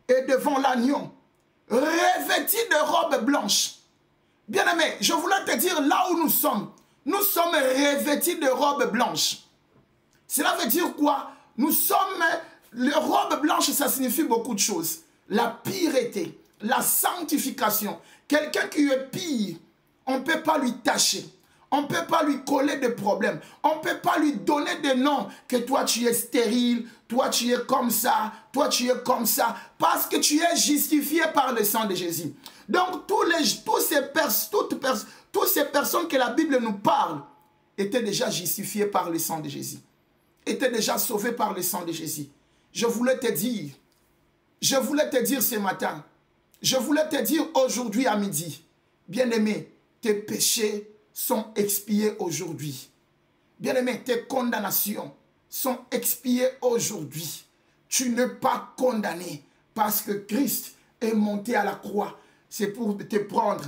Speaker 1: et devant l'agneau, revêtis de robes blanches. Bien-aimé, je voulais te dire là où nous sommes revêtis de robes blanches. Cela veut dire quoi? Nous sommes, les robes blanches, ça signifie beaucoup de choses. La pureté, la sanctification. Quelqu'un qui est pire, on ne peut pas lui tâcher. On ne peut pas lui coller des problèmes. On ne peut pas lui donner des noms que toi tu es stérile, toi tu es comme ça, toi tu es comme ça. Parce que tu es justifié par le sang de Jésus. Donc toutes ces personnes que la Bible nous parle étaient déjà justifiées par le sang de Jésus. Étaient déjà sauvées par le sang de Jésus. Je voulais te dire ce matin, je voulais te dire aujourd'hui à midi, bien-aimé, tes péchés sont expiés aujourd'hui. Bien-aimé, tes condamnations sont expiées aujourd'hui. Tu n'es pas condamné parce que Christ est monté à la croix. C'est pour te prendre.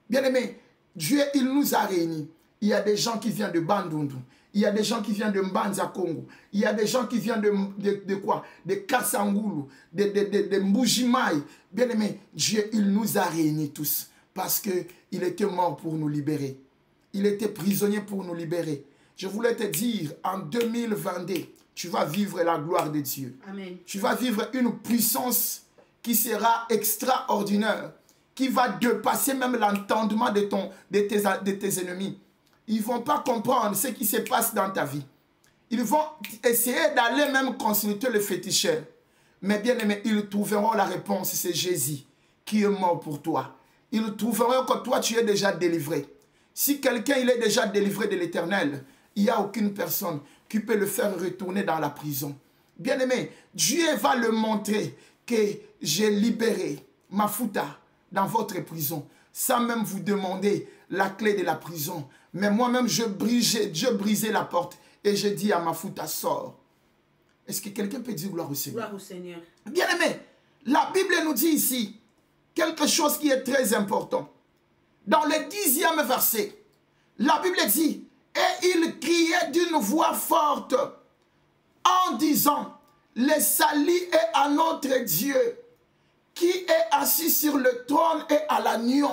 Speaker 1: Bien-aimé, Dieu, il nous a réunis. Il y a des gens qui viennent de Bandundu. Il y a des gens qui viennent de Mbanza Congo. Il y a des gens qui viennent de quoi? De Kasangulu, de Mbujimai. Bien-aimé, Dieu, il nous a réunis tous. Parce qu'il était mort pour nous libérer. Il était prisonnier pour nous libérer. Je voulais te dire, en 2022, tu vas vivre la gloire de Dieu. Amen. Tu vas vivre une puissance qui sera extraordinaire, qui va dépasser même l'entendement de tes ennemis. Ils ne vont pas comprendre ce qui se passe dans ta vie. Ils vont essayer d'aller même consulter le féticheur. Mais bien aimé, ils trouveront la réponse, c'est Jésus qui est mort pour toi. Ils trouveront que toi, tu es déjà délivré. Si quelqu'un il est déjà délivré de l'Éternel, il n'y a aucune personne qui peut le faire retourner dans la prison. Bien aimé, Dieu va le montrer que j'ai libéré Mafuta dans votre prison, sans même vous demander la clé de la prison. Mais moi-même, je brisais la porte et je dis à Mafuta, sors. Est-ce que quelqu'un peut dire gloire au Seigneur? Gloire au Seigneur. Bien aimé, la Bible nous dit ici quelque chose qui est très important. Dans le 10e verset, la Bible dit, et il criait d'une voix forte en disant, le salut est à notre Dieu qui est assis sur le trône et à l'agneau.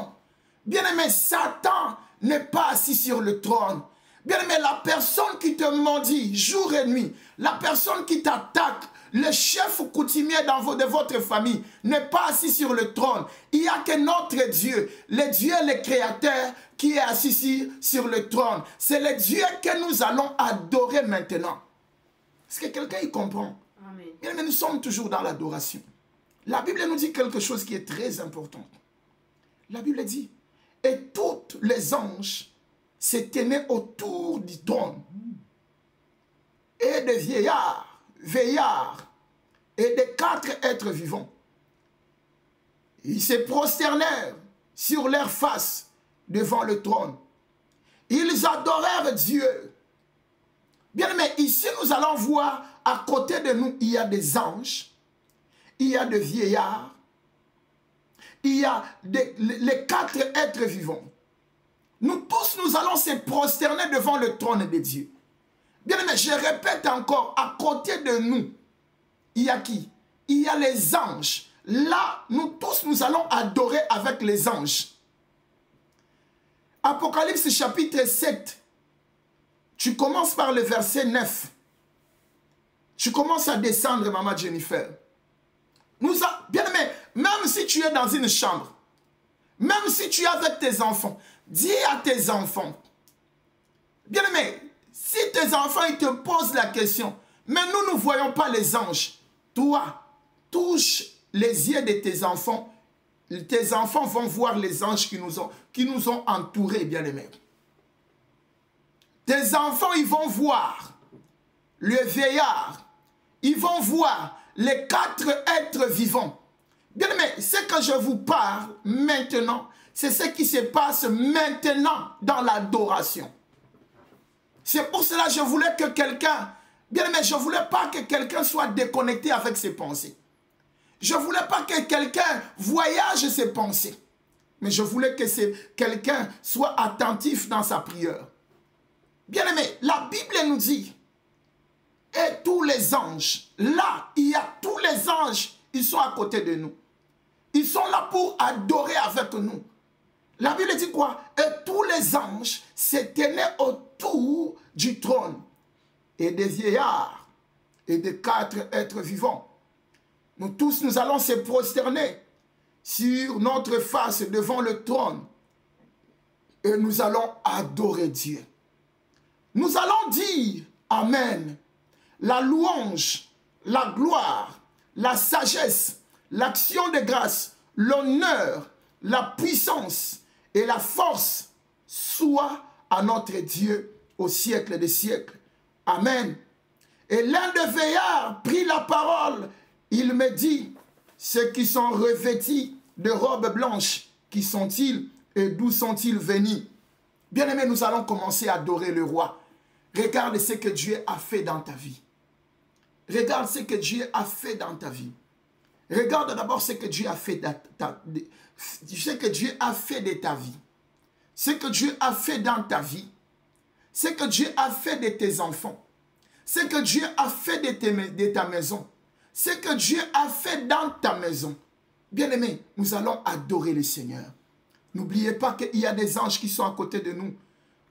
Speaker 1: Bien-aimé, Satan n'est pas assis sur le trône. Bien-aimé, la personne qui te maudit jour et nuit, la personne qui t'attaque, le chef coutumier de votre famille n'est pas assis sur le trône. Il n'y a que notre Dieu, le Dieu, le Créateur, qui est assis sur le trône. C'est le Dieu que nous allons adorer maintenant. Est-ce que quelqu'un y comprend? Amen. Bien, mais nous sommes toujours dans l'adoration. La Bible nous dit quelque chose qui est très important. La Bible dit, et tous les anges se tenaient autour du trône. Et des veillards et des 4 êtres vivants. Ils se prosternèrent sur leur face devant le trône. Ils adorèrent Dieu. Bien aimé, ici nous allons voir à côté de nous, il y a des anges, il y a des vieillards, il y a les 4 êtres vivants. Nous tous, nous allons se prosterner devant le trône de Dieu. Bien aimé, je répète encore, à côté de nous, il y a qui? Il y a les anges. Là, nous tous, nous allons adorer avec les anges. Apocalypse chapitre 7. Tu commences par le verset 9. Tu commences à descendre, maman Jennifer. Bien aimé, même si tu es dans une chambre, même si tu es avec tes enfants, dis à tes enfants, bien aimé, si tes enfants ils te posent la question, mais nous ne voyons pas les anges, toi, touche les yeux de tes enfants vont voir les anges qui nous ont entourés, bien aimés. Tes enfants, ils vont voir le vieillard, ils vont voir les 4 êtres vivants. Bien aimé, ce que je vous parle maintenant, c'est ce qui se passe maintenant dans l'adoration. C'est pour cela que je voulais que quelqu'un, bien aimé, je ne voulais pas que quelqu'un soit déconnecté avec ses pensées. Je ne voulais pas que quelqu'un voyage ses pensées. Mais je voulais que quelqu'un soit attentif dans sa prière. Bien aimé, la Bible nous dit, et tous les anges, là, il y a tous les anges, ils sont à côté de nous. Ils sont là pour adorer avec nous. La Bible dit quoi? Et tous les anges se tenaient autour du trône. Et des vieillards et des 4 êtres vivants. Nous tous, nous allons se prosterner sur notre face devant le trône. Et nous allons adorer Dieu. Nous allons dire Amen. La louange, la gloire, la sagesse, l'action de grâce, l'honneur, la puissance et la force soient à notre Dieu au siècle des siècles. Amen. Et l'un des veillards prit la parole. Il me dit, ceux qui sont revêtis de robes blanches, qui sont-ils et d'où sont-ils venus? Bien-aimés, nous allons commencer à adorer le roi. Regarde ce que Dieu a fait dans ta vie. Regarde ce que Dieu a fait dans ta vie. Regarde d'abord ce que Dieu a fait ce que Dieu a fait de ta vie. Ce que Dieu a fait dans ta vie. Ce que Dieu a fait de tes enfants. Ce que Dieu a fait de ta maison. Ce que Dieu a fait dans ta maison. Bien-aimés, nous allons adorer le Seigneur. N'oubliez pas qu'il y a des anges qui sont à côté de nous.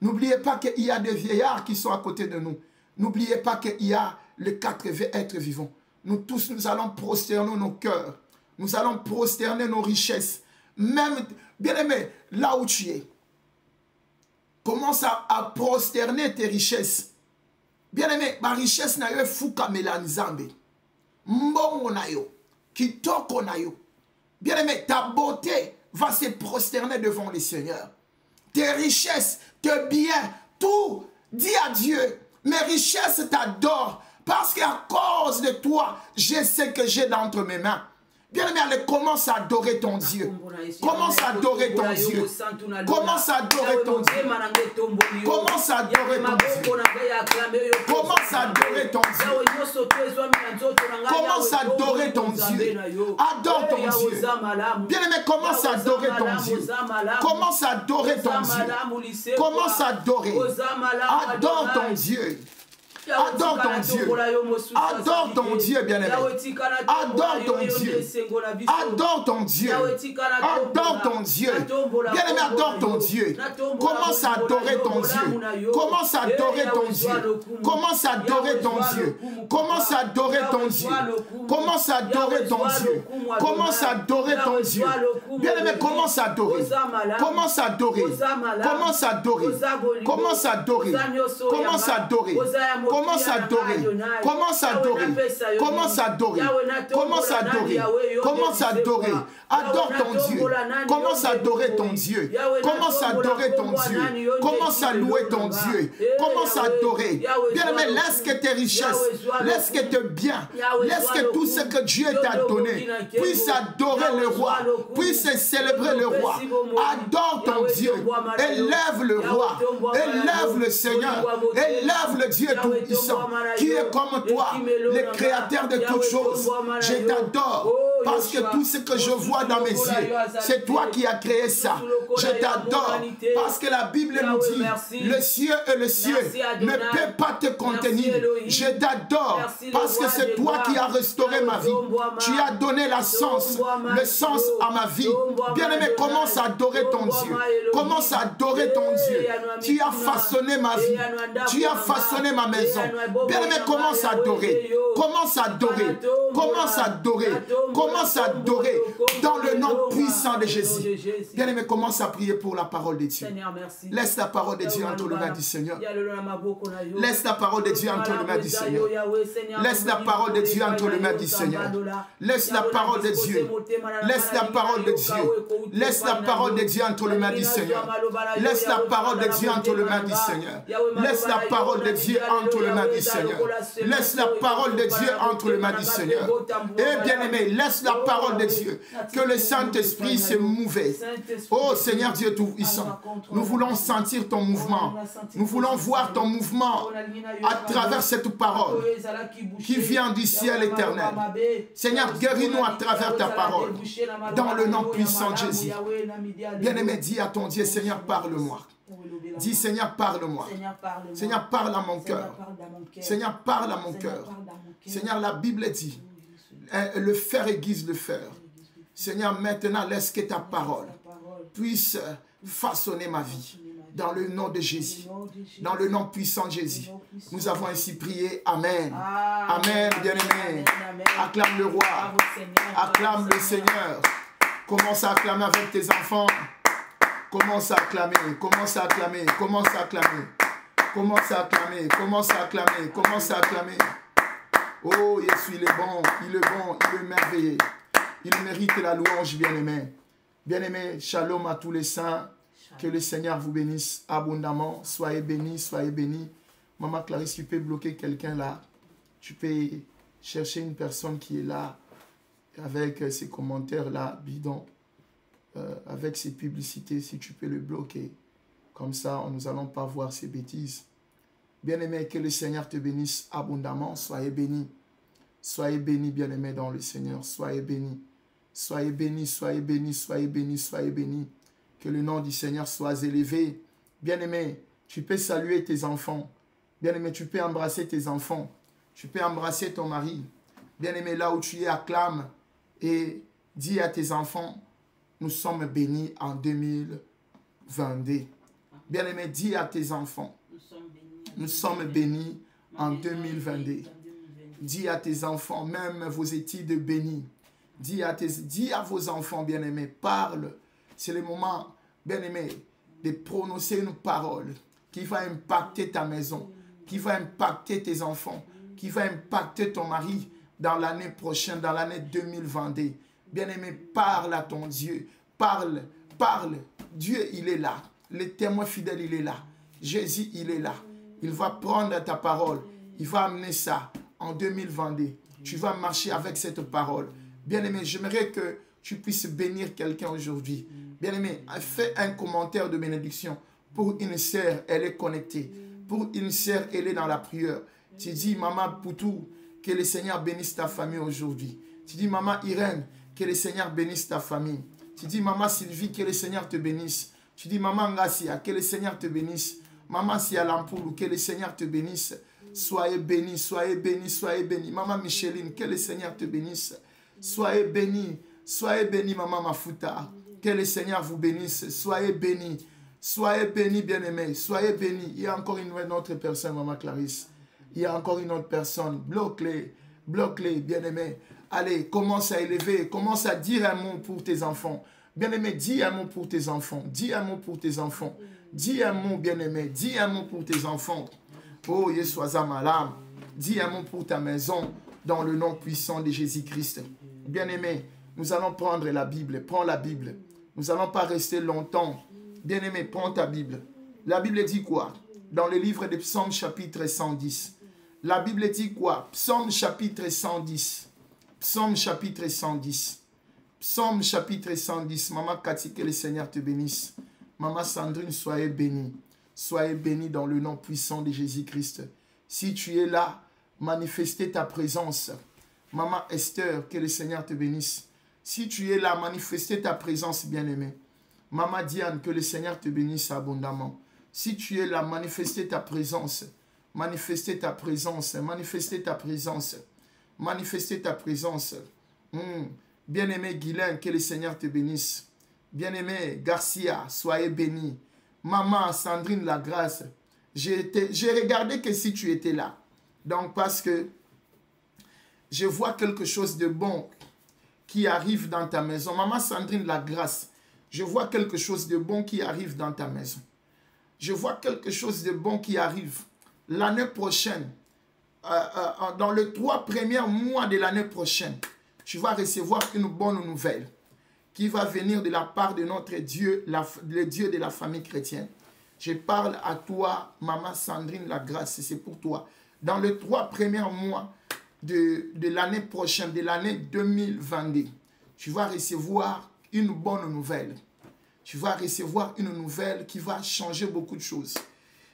Speaker 1: N'oubliez pas qu'il y a des vieillards qui sont à côté de nous. N'oubliez pas qu'il y a les 4 êtres vivants. Nous tous, nous allons prosterner nos cœurs. Nous allons prosterner nos richesses. Même, bien-aimé, là où tu es, commence à prosterner tes richesses. Bien-aimé, ma richesse n'a eu fouka melanzambe. Mbongo na yo, kitoko na yo. Bien-aimé, ta beauté va se prosterner devant le Seigneur. Tes richesses, tes biens, tout, dis à Dieu, mes richesses t'adorent parce qu'à cause de toi, je sais que j'ai d'entre mes mains. Bien-aimé, allez, commence à adorer ton Dieu. Commence à adorer ton Dieu. Commence à adorer ton Dieu. Commence à adorer ton Dieu. Commence à adorer ton Dieu. Commence à adorer ton Dieu. Adore ton Dieu. Bien-aimé, commence à adorer ton Dieu. Commence à adorer ton Dieu. Commence à adorer. Adore ton Dieu. Adore ton Dieu. Adore ton Dieu, bien-aimé. Adore ton Dieu. Adore ton Dieu. Adore ton Dieu. Bien-aimé, adore ton Dieu. Commence à adorer ton Dieu. Commence à adorer ton Dieu. Commence à adorer ton Dieu. Commence à adorer ton Dieu. Commence à adorer ton Dieu. Commence à adorer ton Dieu. Bien-aimé, commence à adorer. Commence à adorer. Commence à adorer. Commence à adorer. Commence à adorer. Commence à adorer. Commence à adorer. Commence à adorer. Commence à adorer. Commence à adorer. Adore ton Dieu. Commence à adorer ton Dieu. Commence à adorer ton Dieu. Commence à louer ton Dieu. Commence à adorer. Bien-aimé, laisse que tes richesses, laisse que tes biens, laisse que tout ce que Dieu t'a donné puisse adorer le roi, puisse célébrer le roi. Adore ton Dieu. Élève le roi. Élève le Seigneur. Élève le Dieu tout-puissant qui est comme toi, le créateur de toutes choses. Je t'adore. Parce que tout ce que je vois dans mes yeux, c'est toi qui as créé ça. Je t'adore. Parce que la Bible nous dit, le ciel et le ciel ne peut pas te contenir. Je t'adore. Parce que c'est toi qui as restauré ma vie. Tu as donné le sens à ma vie. Bien-aimé, commence à adorer ton Dieu. Commence à adorer ton Dieu. Tu as façonné ma vie. Tu as façonné ma maison. Bien-aimé, commence à adorer. Commence à adorer. Commence à adorer. Commence à adorer dans le nom puissant de Jésus. Bien-aimé, commence à prier pour la parole de Dieu. Laisse la parole de Dieu entre les mains du Seigneur. Laisse la parole de Dieu entre les mains du Seigneur. Laisse la parole de Dieu entre les mains du Seigneur. Laisse la parole de Dieu. Laisse la parole de Dieu. Laisse la parole de Dieu entre les mains du Seigneur. Laisse la parole de Dieu entre les mains du Seigneur. Laisse la parole de Dieu entre les mains du Seigneur. Laisse la parole de Dieu entre les mains du Seigneur. Et bien-aimé, laisse la parole de Dieu. Que le Saint-Esprit se mouve. Oh Seigneur Dieu Tout-Puissant, nous voulons sentir ton mouvement. Nous voulons voir ton mouvement à travers cette parole qui vient du ciel éternel. Seigneur, guéris-nous à travers ta parole. Dans le nom puissant de Jésus. Bien-aimé, dis à ton Dieu, Seigneur, parle-moi. Dis, Seigneur, parle-moi. Seigneur, parle à mon cœur. Seigneur, parle à mon cœur. Seigneur, la Bible dit, le fer aiguise le fer. Seigneur, maintenant, laisse que ta parole puisse façonner ma vie. Dans le nom de Jésus. Dans le nom puissant de Jésus. Nous avons ainsi prié. Amen. Amen, bien-aimé. Acclame le roi. Acclame le Seigneur. Commence à acclamer avec tes enfants. Commence à acclamer. Commence à acclamer. Commence à acclamer. Commence à acclamer. Commence à acclamer. Commence à acclamer. Oh, Jésus, il est bon. Il est bon. Il est merveilleux. Il mérite la louange, bien-aimé. Bien-aimé, shalom à tous les saints. Que le Seigneur vous bénisse abondamment. Soyez bénis, soyez bénis. Maman Clarisse, tu peux bloquer quelqu'un là. Tu peux chercher une personne qui est là avec ces commentaires là, bidons, avec ces publicités, si tu peux le bloquer. Comme ça, nous n'allons pas voir ces bêtises. Bien-aimé, que le Seigneur te bénisse abondamment. Soyez bénis. Soyez bénis, bien-aimés dans le Seigneur. Soyez bénis. Soyez bénis, soyez bénis, soyez bénis, soyez bénis. Que le nom du Seigneur soit élevé. Bien-aimé, tu peux saluer tes enfants. Bien-aimé, tu peux embrasser tes enfants. Tu peux embrasser ton mari. Bien-aimé, là où tu es, acclame et dis à tes enfants, nous sommes bénis en 2022. Bien-aimé, dis à tes enfants, nous sommes bénis en 2022. Dis à tes enfants, même vos études bénies. Dis à vos enfants, bien-aimés, parle. C'est le moment, bien-aimé, de prononcer une parole qui va impacter ta maison, qui va impacter tes enfants, qui va impacter ton mari dans l'année prochaine, dans l'année 2022. Bien-aimé, parle à ton Dieu. Parle, parle. Dieu, il est là. Le témoin fidèle, il est là. Jésus, il est là. Il va prendre ta parole. Il va amener ça en 2022. Tu vas marcher avec cette parole. Bien-aimé, j'aimerais que tu puisses bénir quelqu'un aujourd'hui. Bien-aimé, fais un commentaire de bénédiction pour une sœur, elle est connectée. Pour une sœur, elle est dans la prière. Tu dis, Maman Poutou, que le Seigneur bénisse ta famille aujourd'hui. Tu dis, Maman Irène, que le Seigneur bénisse ta famille. Tu dis, Maman Sylvie, que le Seigneur te bénisse. Tu dis, Maman Ngassia, que le Seigneur te bénisse. Maman Sia Lampoulou, que le Seigneur te bénisse. Soyez bénis, soyez bénis, soyez bénis. Maman Micheline, que le Seigneur te bénisse. Soyez bénis, Maman Mafuta. Que le Seigneur vous bénisse. Soyez bénis. Soyez bénis, bien-aimés. Soyez bénis. Il y a encore une autre personne, Maman Clarisse. Il y a encore une autre personne. Bloque-les, bien-aimés. Allez, commence à élever. Commence à dire un mot pour tes enfants. Bien-aimé, dis un mot pour tes enfants. Dis un mot pour tes enfants. Dis un mot, bien-aimé. Dis un mot pour tes enfants. Oh, Yeshua Malam. Dis un mot pour ta maison dans le nom puissant de Jésus-Christ. Bien-aimé, nous allons prendre la Bible. Prends la Bible. Nous n'allons pas rester longtemps. Bien-aimé, prends ta Bible. La Bible dit quoi? Dans le livre de Psaume chapitre 110. La Bible dit quoi? Psaume chapitre 110. Psaume chapitre 110. Psaume chapitre 110. Maman Cathy, que le Seigneur te bénisse. Maman Sandrine, soyez bénie. Soyez bénie dans le nom puissant de Jésus-Christ. Si tu es là, manifestez ta présence. Maman Esther, que le Seigneur te bénisse. Si tu es là, manifester ta présence, bien-aimé. Maman Diane, que le Seigneur te bénisse abondamment. Si tu es là, manifester ta présence. Manifester ta présence. Manifester ta présence. Manifester ta présence. Bien-aimé Guylain, que le Seigneur te bénisse. Bien-aimé Garcia, soyez béni. Maman Sandrine Lagrâce, j'ai regardé que si tu étais là. Donc parce que je vois quelque chose de bon qui arrive dans ta maison. Maman Sandrine Lagrâce, je vois quelque chose de bon qui arrive dans ta maison. Je vois quelque chose de bon qui arrive. L'année prochaine, dans les 3 premiers mois de l'année prochaine, tu vas recevoir une bonne nouvelle qui va venir de la part de notre Dieu, le Dieu de la famille chrétienne. Je parle à toi, Maman Sandrine Lagrâce, c'est pour toi. Dans les 3 premiers mois de l'année prochaine, de l'année 2022, tu vas recevoir une bonne nouvelle. Tu vas recevoir une nouvelle qui va changer beaucoup de choses.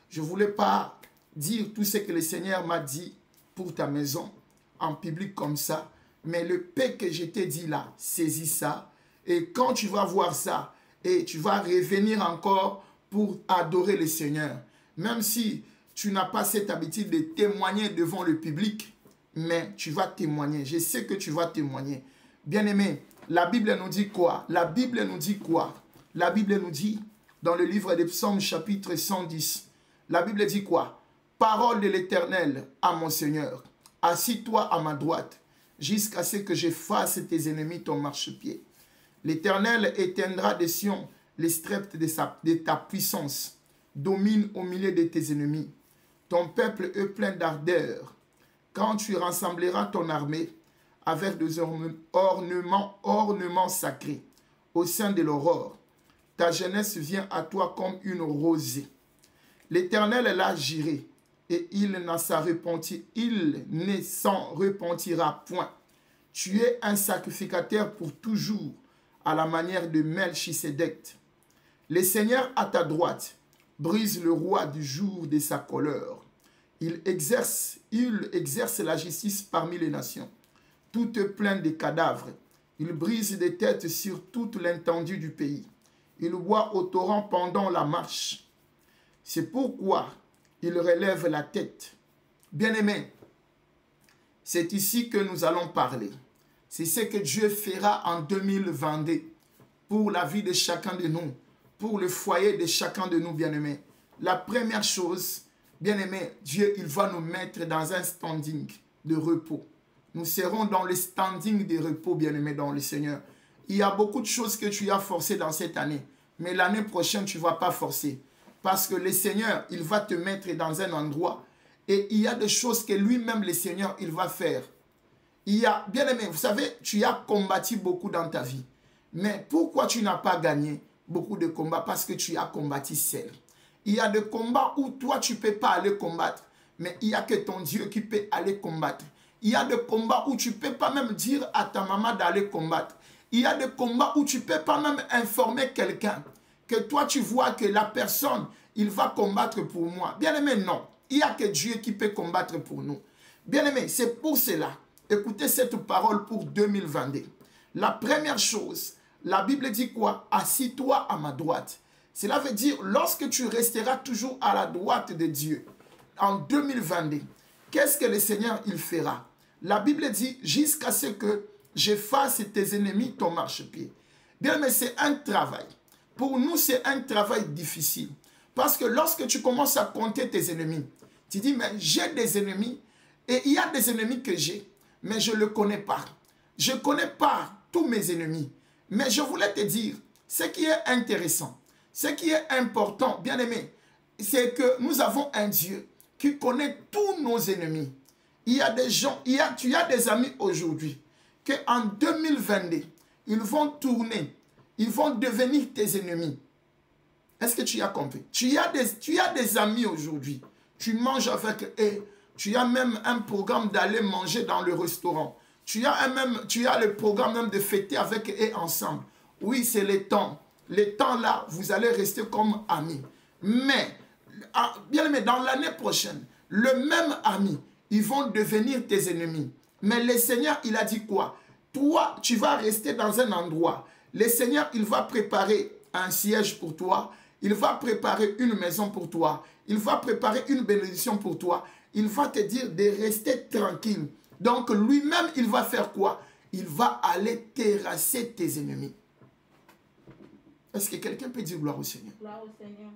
Speaker 1: Je ne voulais pas dire tout ce que le Seigneur m'a dit pour ta maison, en public comme ça, mais le paix que je t'ai dit là, saisis ça. Et quand tu vas voir ça, et tu vas revenir encore pour adorer le Seigneur. Même si tu n'as pas cette habitude de témoigner devant le public, mais tu vas témoigner. Je sais que tu vas témoigner. Bien-aimé, la Bible nous dit quoi? La Bible nous dit quoi? La Bible nous dit, dans le livre des Psaumes, chapitre 110, la Bible dit quoi? Parole de l'Éternel à mon Seigneur, assis-toi à ma droite, jusqu'à ce que je fasse tes ennemis ton marchepied. L'Éternel éteindra de Sion les streptes de ta puissance, domine au milieu de tes ennemis. Ton peuple est plein d'ardeur. Quand tu rassembleras ton armée avec des ornements sacrés au sein de l'aurore, ta jeunesse vient à toi comme une rosée. L'Éternel l'a juré et il ne s'en repentira point. Tu es un sacrificateur pour toujours, à la manière de Melchisédek. Le Seigneur à ta droite brise le roi du jour de sa colère. Il exerce la justice parmi les nations, toutes pleines de cadavres. Il brise des têtes sur toute l'étendue du pays. Il boit au torrent pendant la marche. C'est pourquoi il relève la tête. Bien-aimés, c'est ici que nous allons parler. C'est ce que Dieu fera en 2022 pour la vie de chacun de nous, pour le foyer de chacun de nous, bien-aimés. La première chose, bien-aimés, Dieu, il va nous mettre dans un standing de repos. Nous serons dans le standing de repos, bien-aimés, dans le Seigneur. Il y a beaucoup de choses que tu as forcées dans cette année, mais l'année prochaine, tu ne vas pas forcer. Parce que le Seigneur, il va te mettre dans un endroit et il y a des choses que lui-même, le Seigneur, il va faire. Il y a, bien aimé, vous savez, tu as combattu beaucoup dans ta vie. Mais pourquoi tu n'as pas gagné beaucoup de combats? Parce que tu as combattu seul. Il y a des combats où toi, tu ne peux pas aller combattre, mais il n'y a que ton Dieu qui peut aller combattre. Il y a des combats où tu ne peux pas même dire à ta maman d'aller combattre. Il y a des combats où tu ne peux pas même informer quelqu'un que toi, tu vois que la personne, il va combattre pour moi. Bien aimé, non. Il n'y a que Dieu qui peut combattre pour nous. Bien aimé, c'est pour cela. Écoutez cette parole pour 2022. La première chose, la Bible dit quoi? Assis-toi à ma droite. Cela veut dire, lorsque tu resteras toujours à la droite de Dieu, en 2022, qu'est-ce que le Seigneur il fera? La Bible dit, jusqu'à ce que je fasse tes ennemis ton marchepied. Bien, mais c'est un travail. Pour nous, c'est un travail difficile. Parce que lorsque tu commences à compter tes ennemis, tu dis, mais j'ai des ennemis, et il y a des ennemis que j'ai, mais je ne le connais pas. Je ne connais pas tous mes ennemis. Mais je voulais te dire, ce qui est intéressant, ce qui est important, bien aimé, c'est que nous avons un Dieu qui connaît tous nos ennemis. Il y a des gens, tu as des amis aujourd'hui, qu'en 2022, ils vont tourner, ils vont devenir tes ennemis. Est-ce que tu as compris? Tu as des amis aujourd'hui, tu manges avec eux, tu as même un programme d'aller manger dans le restaurant. Tu as le programme même de fêter avec eux ensemble. Oui, c'est le temps. Les temps là, vous allez rester comme amis. Mais, bien aimé, dans l'année prochaine, le même ami, ils vont devenir tes ennemis. Mais le Seigneur, il a dit quoi? toi, tu vas rester dans un endroit. Le Seigneur, il va préparer un siège pour toi. Il va préparer une maison pour toi. Il va préparer une bénédiction pour toi. Il va te dire de rester tranquille. Donc, lui-même, il va faire quoi? Il va aller terrasser tes ennemis. Est-ce que quelqu'un peut dire gloire au Seigneur?
Speaker 2: Gloire au Seigneur.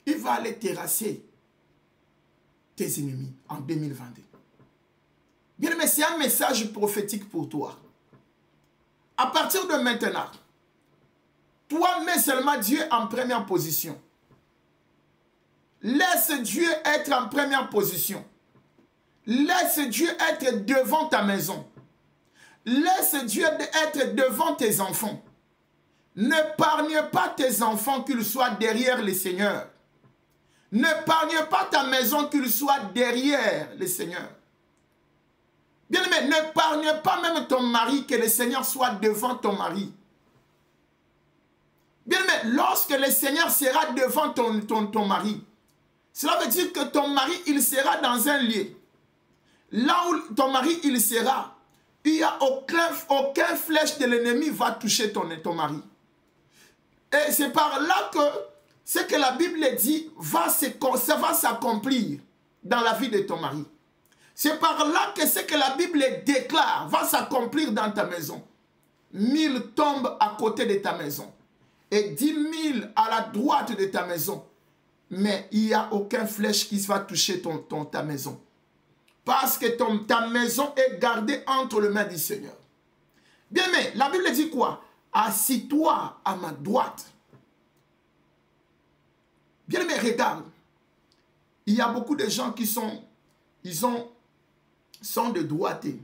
Speaker 1: Il va aller terrasser tes ennemis en 2022. Bien, mais c'est un message prophétique pour toi. À partir de maintenant, toi, mets seulement Dieu en première position. Laisse Dieu être en première position. Laisse Dieu être devant ta maison. Laisse Dieu être devant tes enfants. N'épargne pas tes enfants qu'ils soient derrière le Seigneur. N'épargne pas ta maison qu'ils soient derrière le Seigneur. Bien aimé, n'épargne pas même ton mari, que le Seigneur soit devant ton mari. Bien aimé, lorsque le Seigneur sera devant ton mari, cela veut dire que ton mari, il sera dans un lieu. Là où ton mari, il sera, il n'y a aucun flèche de l'ennemi va toucher ton mari. Et c'est par là que ce que la Bible dit ça va s'accomplir dans la vie de ton mari. C'est par là que ce que la Bible déclare va s'accomplir dans ta maison. 1000 tombent à côté de ta maison et 10 000 à la droite de ta maison. Mais il n'y a aucun flèche qui va toucher ta maison. Parce que ta maison est gardée entre les mains du Seigneur. Bien, mais la Bible dit quoi? Assis-toi à ma droite. Bien, mais regarde. Il y a beaucoup de gens qui sont de droités.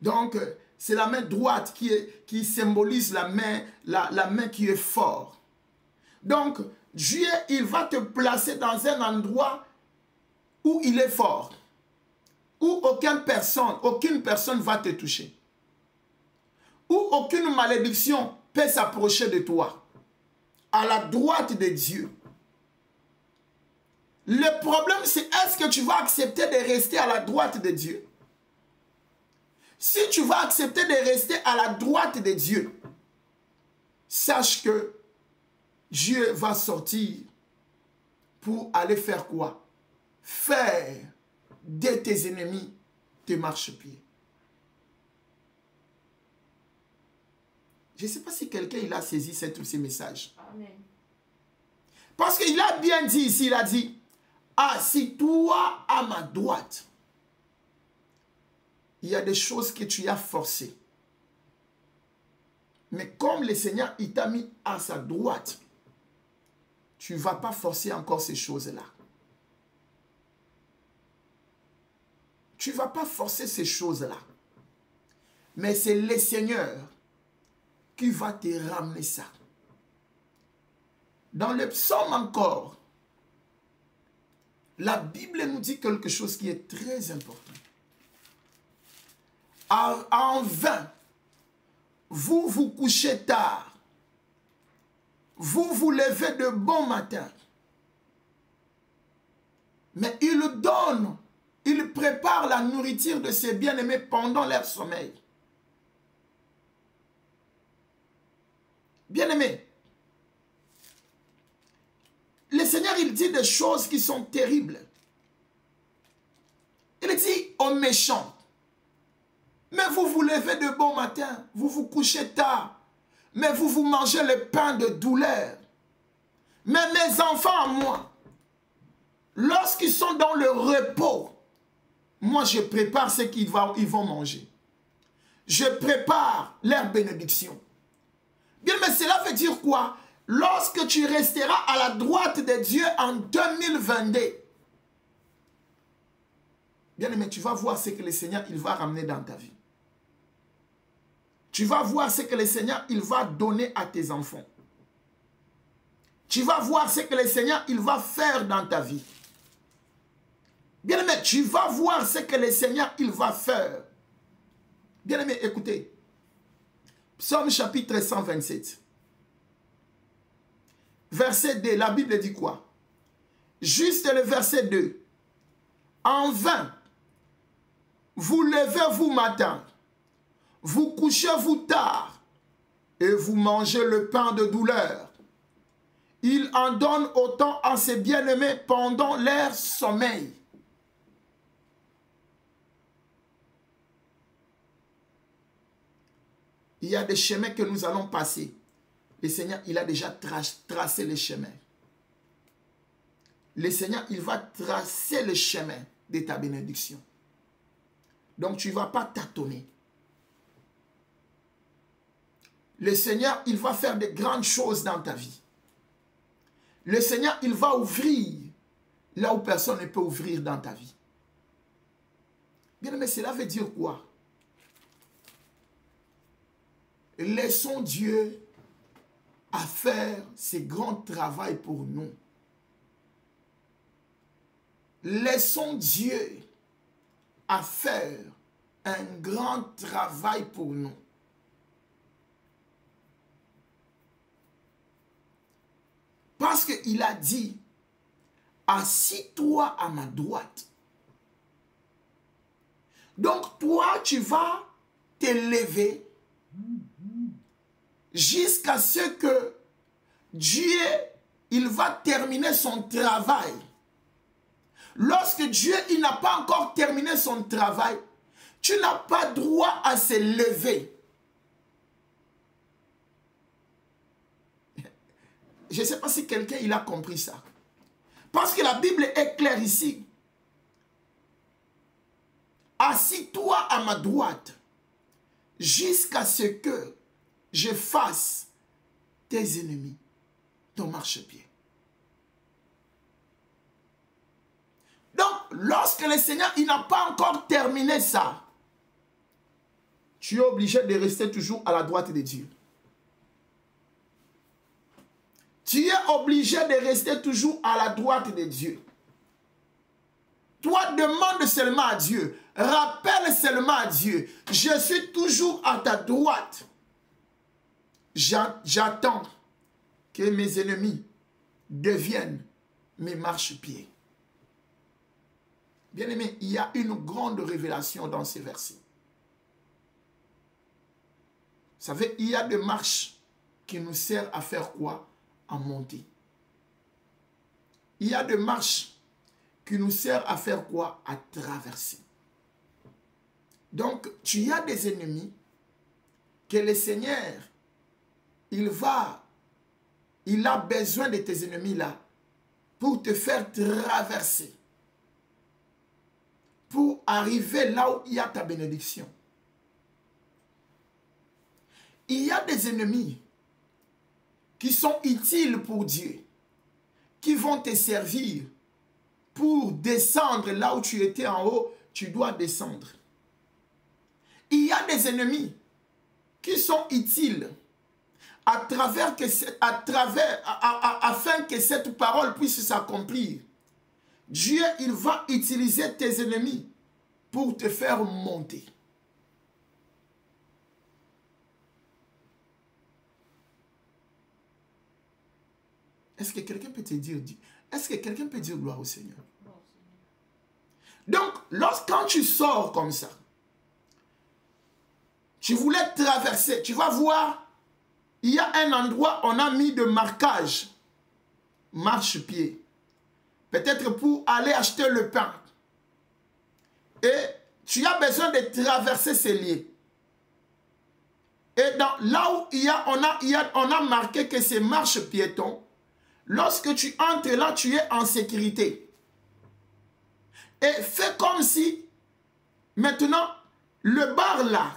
Speaker 1: Donc, c'est la main droite qui symbolise la main qui est forte. Donc, Dieu, il va te placer dans un endroit où il est fort. Où aucune personne va te toucher. Où aucune malédiction peut s'approcher de toi. À la droite de Dieu. Le problème, c'est est-ce que tu vas accepter de rester à la droite de Dieu? Si tu vas accepter de rester à la droite de Dieu, sache que Dieu va sortir pour aller faire quoi? Faire de tes ennemis tes marchepieds. Je ne sais pas si quelqu'un il a saisi ces messages.
Speaker 2: Amen.
Speaker 1: Parce qu'il a bien dit ici, il a dit, assis-toi à ma droite. Il y a des choses que tu as forcées. Mais comme le Seigneur il t'a mis à sa droite, tu ne vas pas forcer encore ces choses-là. Tu ne vas pas forcer ces choses-là. Mais c'est le Seigneur qui va te ramener ça. Dans le psaume encore, la Bible nous dit quelque chose qui est très important. En vain, vous vous couchez tard. Vous vous levez de bon matin. Mais il prépare la nourriture de ses bien-aimés pendant leur sommeil. Bien-aimés, le Seigneur, il dit des choses qui sont terribles. Il dit aux méchants, mais vous vous levez de bon matin, vous vous couchez tard, mais vous vous mangez le pain de douleur. Mais mes enfants à moi, lorsqu'ils sont dans le repos, moi je prépare ce qu'ils vont manger. Je prépare leur bénédiction. Bien, mais cela veut dire quoi? Lorsque tu resteras à la droite de Dieu en 2022, bien aimé, tu vas voir ce que le Seigneur il va ramener dans ta vie. Tu vas voir ce que le Seigneur il va donner à tes enfants. Tu vas voir ce que le Seigneur il va faire dans ta vie. Bien aimé, tu vas voir ce que le Seigneur il va faire. Bien aimé, écoutez. Psaume chapitre 127. Verset 2, la Bible dit quoi? Juste le verset 2. En vain, vous levez-vous matin, vous couchez-vous tard, et vous mangez le pain de douleur. Il en donne autant à ses bien-aimés pendant leur sommeil. Il y a des chemins que nous allons passer. Le Seigneur, il a déjà tracé les chemins. Le Seigneur, il va tracer le chemin de ta bénédiction. Donc, tu ne vas pas tâtonner. Le Seigneur, il va faire de grandes choses dans ta vie. Le Seigneur, il va ouvrir là où personne ne peut ouvrir dans ta vie. Bien aimé, cela veut dire quoi? Laissons Dieu à faire ce grand travail pour nous. Laissons Dieu à faire un grand travail pour nous. Parce qu'il a dit, assis-toi à ma droite. Donc toi, tu vas t'élever jusqu'à ce que Dieu, il va terminer son travail. Lorsque Dieu, il n'a pas encore terminé son travail, tu n'as pas droit à se lever. Je ne sais pas si quelqu'un il a compris ça. Parce que la Bible est claire ici. Assis-toi à ma droite jusqu'à ce que je fasse tes ennemis ton marchepied. Donc, lorsque le Seigneur il n'a pas encore terminé ça, tu es obligé de rester toujours à la droite de Dieu. Tu es obligé de rester toujours à la droite de Dieu. Toi, demande seulement à Dieu. Rappelle seulement à Dieu. Je suis toujours à ta droite. J'attends que mes ennemis deviennent mes marchepieds. Bien-aimé, il y a une grande révélation dans ces versets. Vous savez, il y a des marches qui nous servent à faire quoi? À monter. Il y a des marches qui nous servent à faire quoi? À traverser. Donc, tu as des ennemis que le Seigneur, il a besoin de tes ennemis-là pour te faire traverser. Pour arriver là où il y a ta bénédiction. Il y a des ennemis qui sont utiles pour Dieu, qui vont te servir pour descendre là où tu étais en haut, tu dois descendre. Il y a des ennemis qui sont utiles afin que cette parole puisse s'accomplir. Dieu, il va utiliser tes ennemis pour te faire monter. Est-ce que quelqu'un peut te dire, est-ce que quelqu'un peut dire gloire au Seigneur? Donc, quand tu sors comme ça, tu voulais traverser, tu vas voir, il y a un endroit, on a mis de marquage, marche-pied. Peut-être pour aller acheter le pain. Et tu as besoin de traverser ces lieux. Et là où on a marqué que c'est marche piéton, lorsque tu entres là, tu es en sécurité. Et fais comme si, maintenant, le bar là,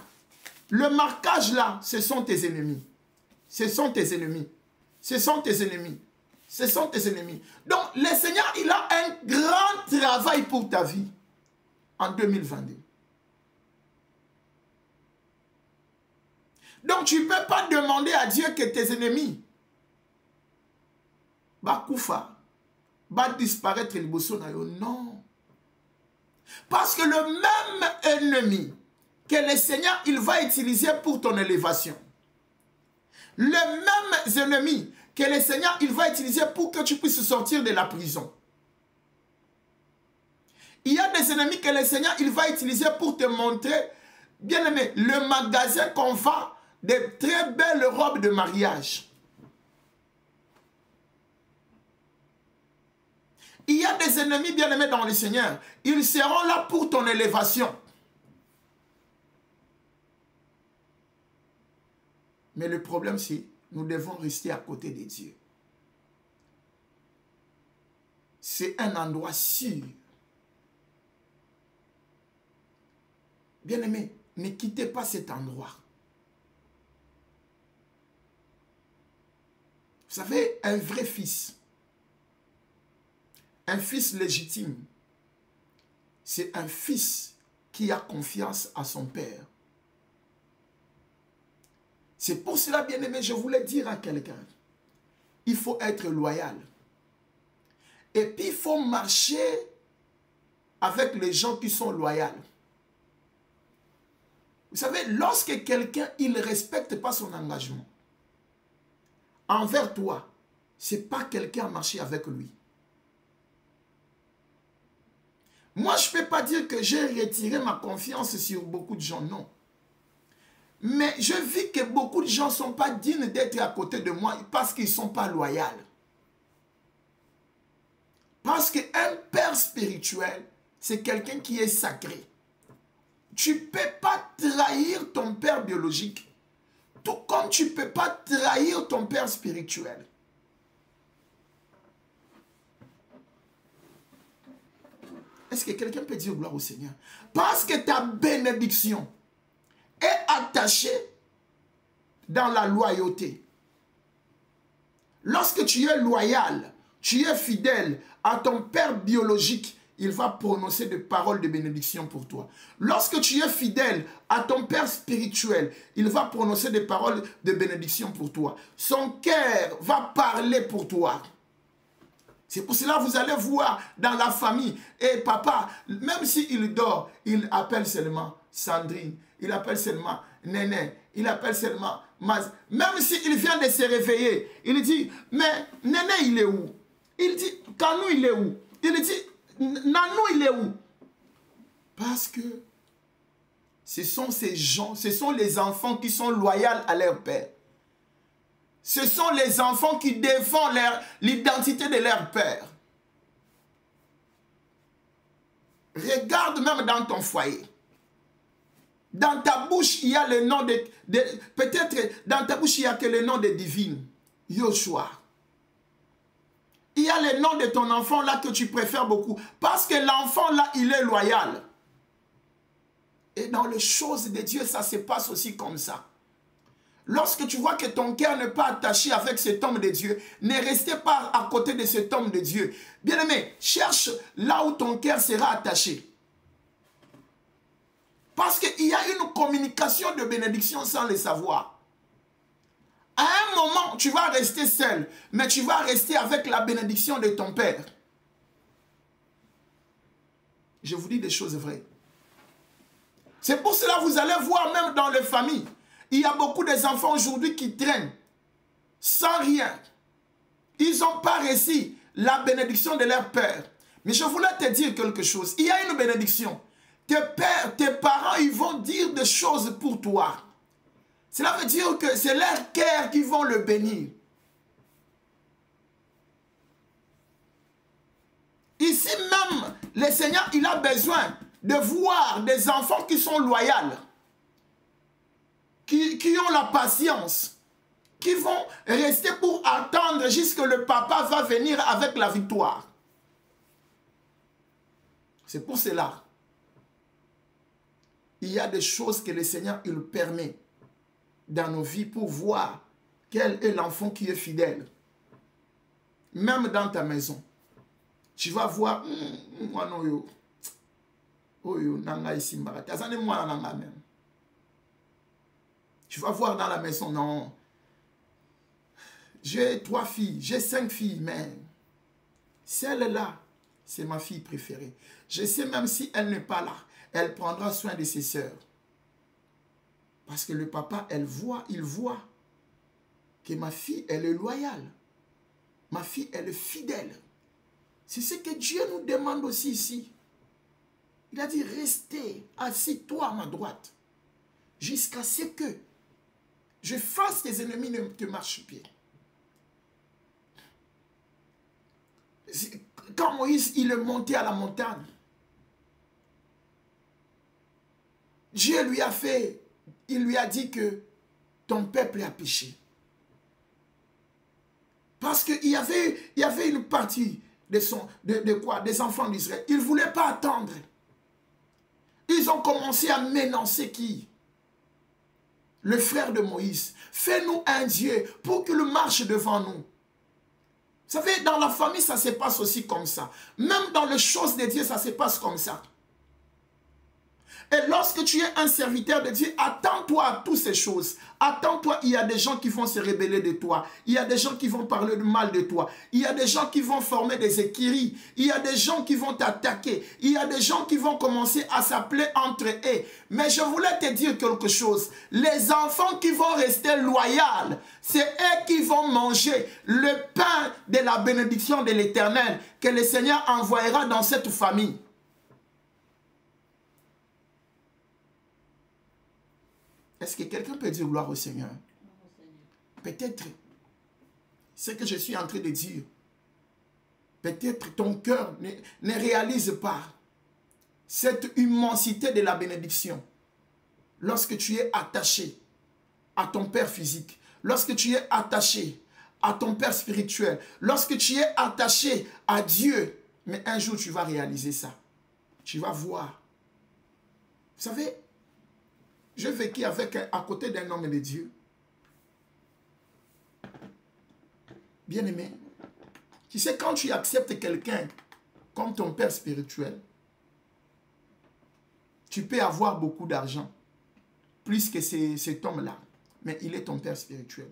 Speaker 1: le marquage là, ce sont tes ennemis. Ce sont tes ennemis. Ce sont tes ennemis. Ce sont tes ennemis. Donc, le Seigneur, il a un grand travail pour ta vie en 2022. Donc, tu ne peux pas demander à Dieu que tes ennemis va koufa, va disparaître le bosso na yo. Non. Parce que le même ennemi que le Seigneur, il va utiliser pour ton élévation. Le même ennemi que le Seigneur, il va utiliser pour que tu puisses sortir de la prison. Il y a des ennemis que le Seigneur il va utiliser pour te montrer, bien aimé, le magasin qu'on vend de très belles robes de mariage. Il y a des ennemis bien aimés dans le Seigneur. Ils seront là pour ton élévation. Mais le problème, c'est nous devons rester à côté de Dieu. C'est un endroit sûr. Bien-aimés, ne quittez pas cet endroit. Vous savez, un vrai fils, un fils légitime, c'est un fils qui a confiance à son père. C'est pour cela, bien-aimé, je voulais dire à quelqu'un, il faut être loyal. Et puis, il faut marcher avec les gens qui sont loyaux. Vous savez, lorsque quelqu'un, il ne respecte pas son engagement envers toi, ce n'est pas quelqu'un à marcher avec lui. Moi, je ne peux pas dire que j'ai retiré ma confiance sur beaucoup de gens, non. Mais je vis que beaucoup de gens ne sont pas dignes d'être à côté de moi parce qu'ils ne sont pas loyaux. Parce qu'un père spirituel, c'est quelqu'un qui est sacré. Tu ne peux pas trahir ton père biologique, tout comme tu ne peux pas trahir ton père spirituel. Est-ce que quelqu'un peut dire gloire au Seigneur? Parce que ta bénédiction est attachée dans la loyauté. Lorsque tu es loyal, tu es fidèle à ton père biologique, il va prononcer des paroles de bénédiction pour toi. Lorsque tu es fidèle à ton père spirituel, il va prononcer des paroles de bénédiction pour toi. Son cœur va parler pour toi. C'est pour cela que vous allez voir dans la famille, et papa, même s'il dort, il appelle seulement Sandrine, il appelle seulement Néné, il appelle seulement Maz. Même s'il vient de se réveiller, il dit, mais Néné il est où? Il dit, Kanou il est où? Il dit, Nanou il est où? Parce que ce sont ces gens, ce sont les enfants qui sont loyaux à leur père. Ce sont les enfants qui défendent l'identité de leur père. Regarde même dans ton foyer. Dans ta bouche, il y a le nom de peut-être dans ta bouche, il n'y a que le nom de divine. Yoshua. Il y a le nom de ton enfant là que tu préfères beaucoup. Parce que l'enfant là, il est loyal. Et dans les choses de Dieu, ça se passe aussi comme ça. Lorsque tu vois que ton cœur n'est pas attaché avec cet homme de Dieu, ne restez pas à côté de cet homme de Dieu. Bien-aimé, cherche là où ton cœur sera attaché. Parce qu'il y a une communication de bénédiction sans le savoir. À un moment, tu vas rester seul, mais tu vas rester avec la bénédiction de ton Père. Je vous dis des choses vraies. C'est pour cela que vous allez voir même dans les familles. Il y a beaucoup d'enfants aujourd'hui qui traînent sans rien. Ils n'ont pas reçu la bénédiction de leur père. Mais je voulais te dire quelque chose. Il y a une bénédiction. Tes parents, ils vont dire des choses pour toi. Cela veut dire que c'est leur cœur qui vont le bénir. Ici même, le Seigneur, il a besoin de voir des enfants qui sont loyaux. Qui ont la patience, qui vont rester pour attendre jusqu'à le papa va venir avec la victoire. C'est pour cela. Il y a des choses que le Seigneur il permet dans nos vies pour voir quel est l'enfant qui est fidèle. Même dans ta maison. Tu vas voir, moi non yo. Oh yo, nanga ici mbara. Tazane moi nanga même. Tu vas voir dans la maison, non. J'ai 3 filles, j'ai 5 filles, mais celle-là, c'est ma fille préférée. Je sais même si elle n'est pas là, elle prendra soin de ses sœurs. Parce que le papa, il voit que ma fille, elle est loyale. Ma fille, elle est fidèle. C'est ce que Dieu nous demande aussi ici. Il a dit, restez, assis-toi à ma droite, jusqu'à ce que je fasse tes ennemis ne te marche-pied. Quand Moïse, il est monté à la montagne, Dieu lui a fait, il lui a dit que ton peuple a péché. Parce qu'il y avait une partie des enfants d'Israël. Ils ne voulaient pas attendre. Ils ont commencé à menacer qui? Le frère de Moïse. Fais-nous un Dieu pour qu'il marche devant nous. Vous savez, dans la famille, ça se passe aussi comme ça. Même dans les choses de Dieu, ça se passe comme ça. Et lorsque tu es un serviteur de Dieu, attends-toi à toutes ces choses. Attends-toi, il y a des gens qui vont se rebeller de toi. Il y a des gens qui vont parler de mal de toi. Il y a des gens qui vont former des écuries. Il y a des gens qui vont t'attaquer. Il y a des gens qui vont commencer à s'appeler entre eux. Mais je voulais te dire quelque chose. Les enfants qui vont rester loyaux, c'est eux qui vont manger le pain de la bénédiction de l'Éternel que le Seigneur envoyera dans cette famille. Est-ce que quelqu'un peut dire gloire au Seigneur? Peut-être, ce que je suis en train de dire, peut-être ton cœur ne réalise pas cette immensité de la bénédiction. Lorsque tu es attaché à ton Père physique, lorsque tu es attaché à ton Père spirituel, lorsque tu es attaché à Dieu, mais un jour tu vas réaliser ça. Tu vas voir. Vous savez, je vécu à côté d'un homme de Dieu. Bien-aimé, tu sais, quand tu acceptes quelqu'un comme ton père spirituel, tu peux avoir beaucoup d'argent, plus que cet homme-là, mais il est ton père spirituel.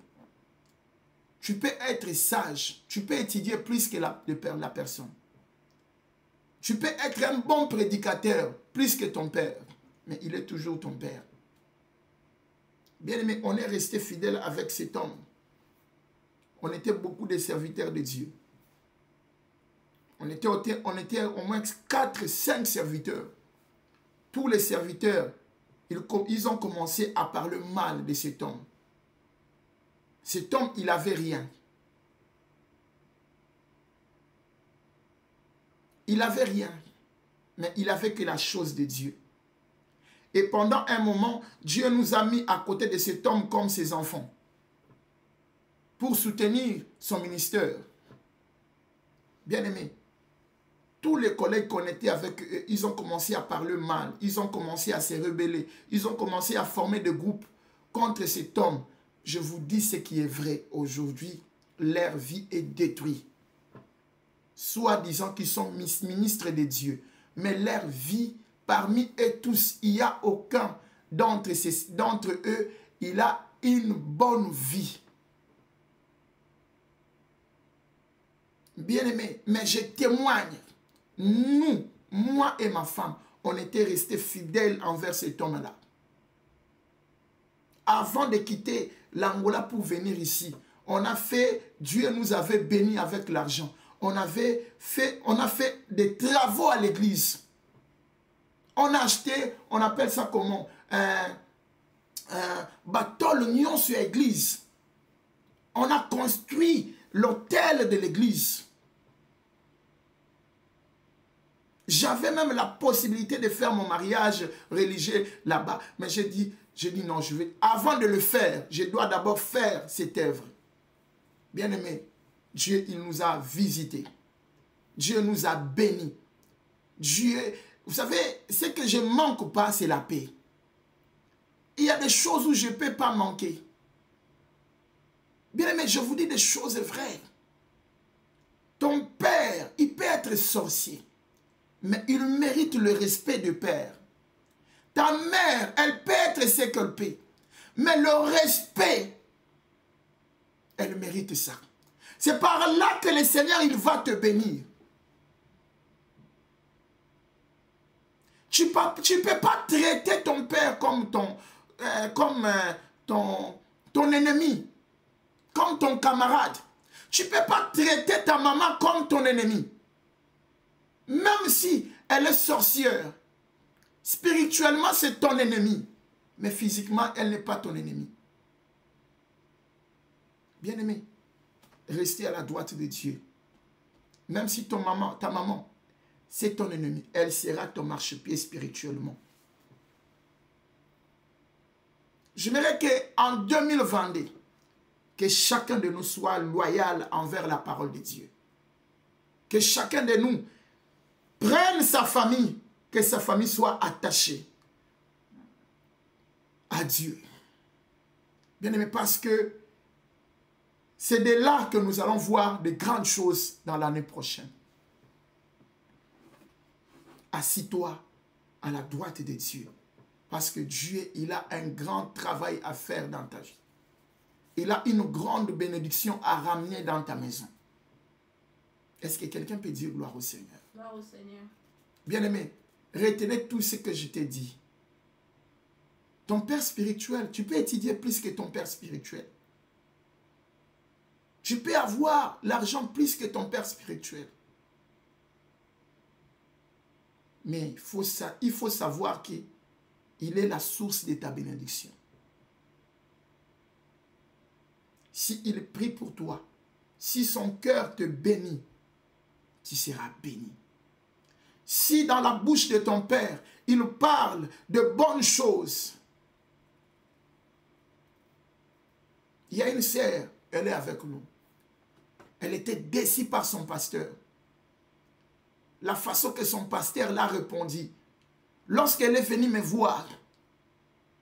Speaker 1: Tu peux être sage, tu peux étudier plus que la personne. Tu peux être un bon prédicateur, plus que ton père, mais il est toujours ton père. Bien-aimé, on est resté fidèle avec cet homme. On était beaucoup de serviteurs de Dieu. On était au moins 4-5 serviteurs. Tous les serviteurs, ils ont commencé à parler mal de cet homme. Cet homme, il n'avait rien. Il n'avait rien, mais il n'avait que la chose de Dieu. Et pendant un moment, Dieu nous a mis à côté de cet homme comme ses enfants pour soutenir son ministère. Bien-aimé, tous les collègues qu'on était avec eux, ils ont commencé à parler mal, ils ont commencé à se rebeller, ils ont commencé à former des groupes contre cet homme. Je vous dis ce qui est vrai aujourd'hui, leur vie est détruite. Soit disant qu'ils sont ministres de Dieu, mais leur vie, parmi eux tous, il n'y a aucun d'entre eux, il a une bonne vie. Bien-aimé, mais je témoigne, nous, moi et ma femme, on était restés fidèles envers cet homme-là. Avant de quitter l'Angola pour venir ici, on a fait, Dieu nous avait bénis avec l'argent. On a fait des travaux à l'église. On a acheté, on appelle ça comment? Bateau l'union sur l'église. On a construit l'hôtel de l'église. J'avais même la possibilité de faire mon mariage religieux là-bas. Mais j'ai dit non, avant de le faire, je dois d'abord faire cette œuvre. Bien-aimé, Dieu, il nous a visités. Dieu nous a bénis. Dieu, vous savez, ce que je ne manque pas, c'est la paix. Il y a des choses où je ne peux pas manquer. Bien-aimé, je vous dis des choses vraies. Ton père, il peut être sorcier, mais il mérite le respect du père. Ta mère, elle peut être ce qu'elle peut, mais le respect, elle mérite ça. C'est par là que le Seigneur, il va te bénir. Tu ne peux pas traiter ton père comme ton ennemi, comme ton camarade. Tu ne peux pas traiter ta maman comme ton ennemi. Même si elle est sorcière, Spirituellement, c'est ton ennemi. Mais physiquement, elle n'est pas ton ennemi. Bien-aimé, restez à la droite de Dieu. Même si ta maman, c'est ton ennemi, elle sera ton marchepied spirituellement. J'aimerais qu'en 2022, que chacun de nous soit loyal envers la parole de Dieu. Que chacun de nous prenne sa famille, que sa famille soit attachée à Dieu. Bien-aimé, parce que c'est de là que nous allons voir de grandes choses dans l'année prochaine. Assis-toi à la droite de Dieu. Parce que Dieu, il a un grand travail à faire dans ta vie. Il a une grande bénédiction à ramener dans ta maison. Est-ce que quelqu'un peut dire gloire au Seigneur?
Speaker 2: Gloire au Seigneur.
Speaker 1: Bien-aimé, retenez tout ce que je t'ai dit. Ton père spirituel, tu peux étudier plus que ton père spirituel. Tu peux avoir l'argent plus que ton père spirituel. Mais il faut savoir qu'il est la source de ta bénédiction. S'il prie pour toi, si son cœur te bénit, tu seras béni. Si dans la bouche de ton père, il parle de bonnes choses. Il y a une sœur, elle est avec nous. Elle était déçue par son pasteur. La façon que son pasteur l'a répondu. Lorsqu'elle est venue me voir,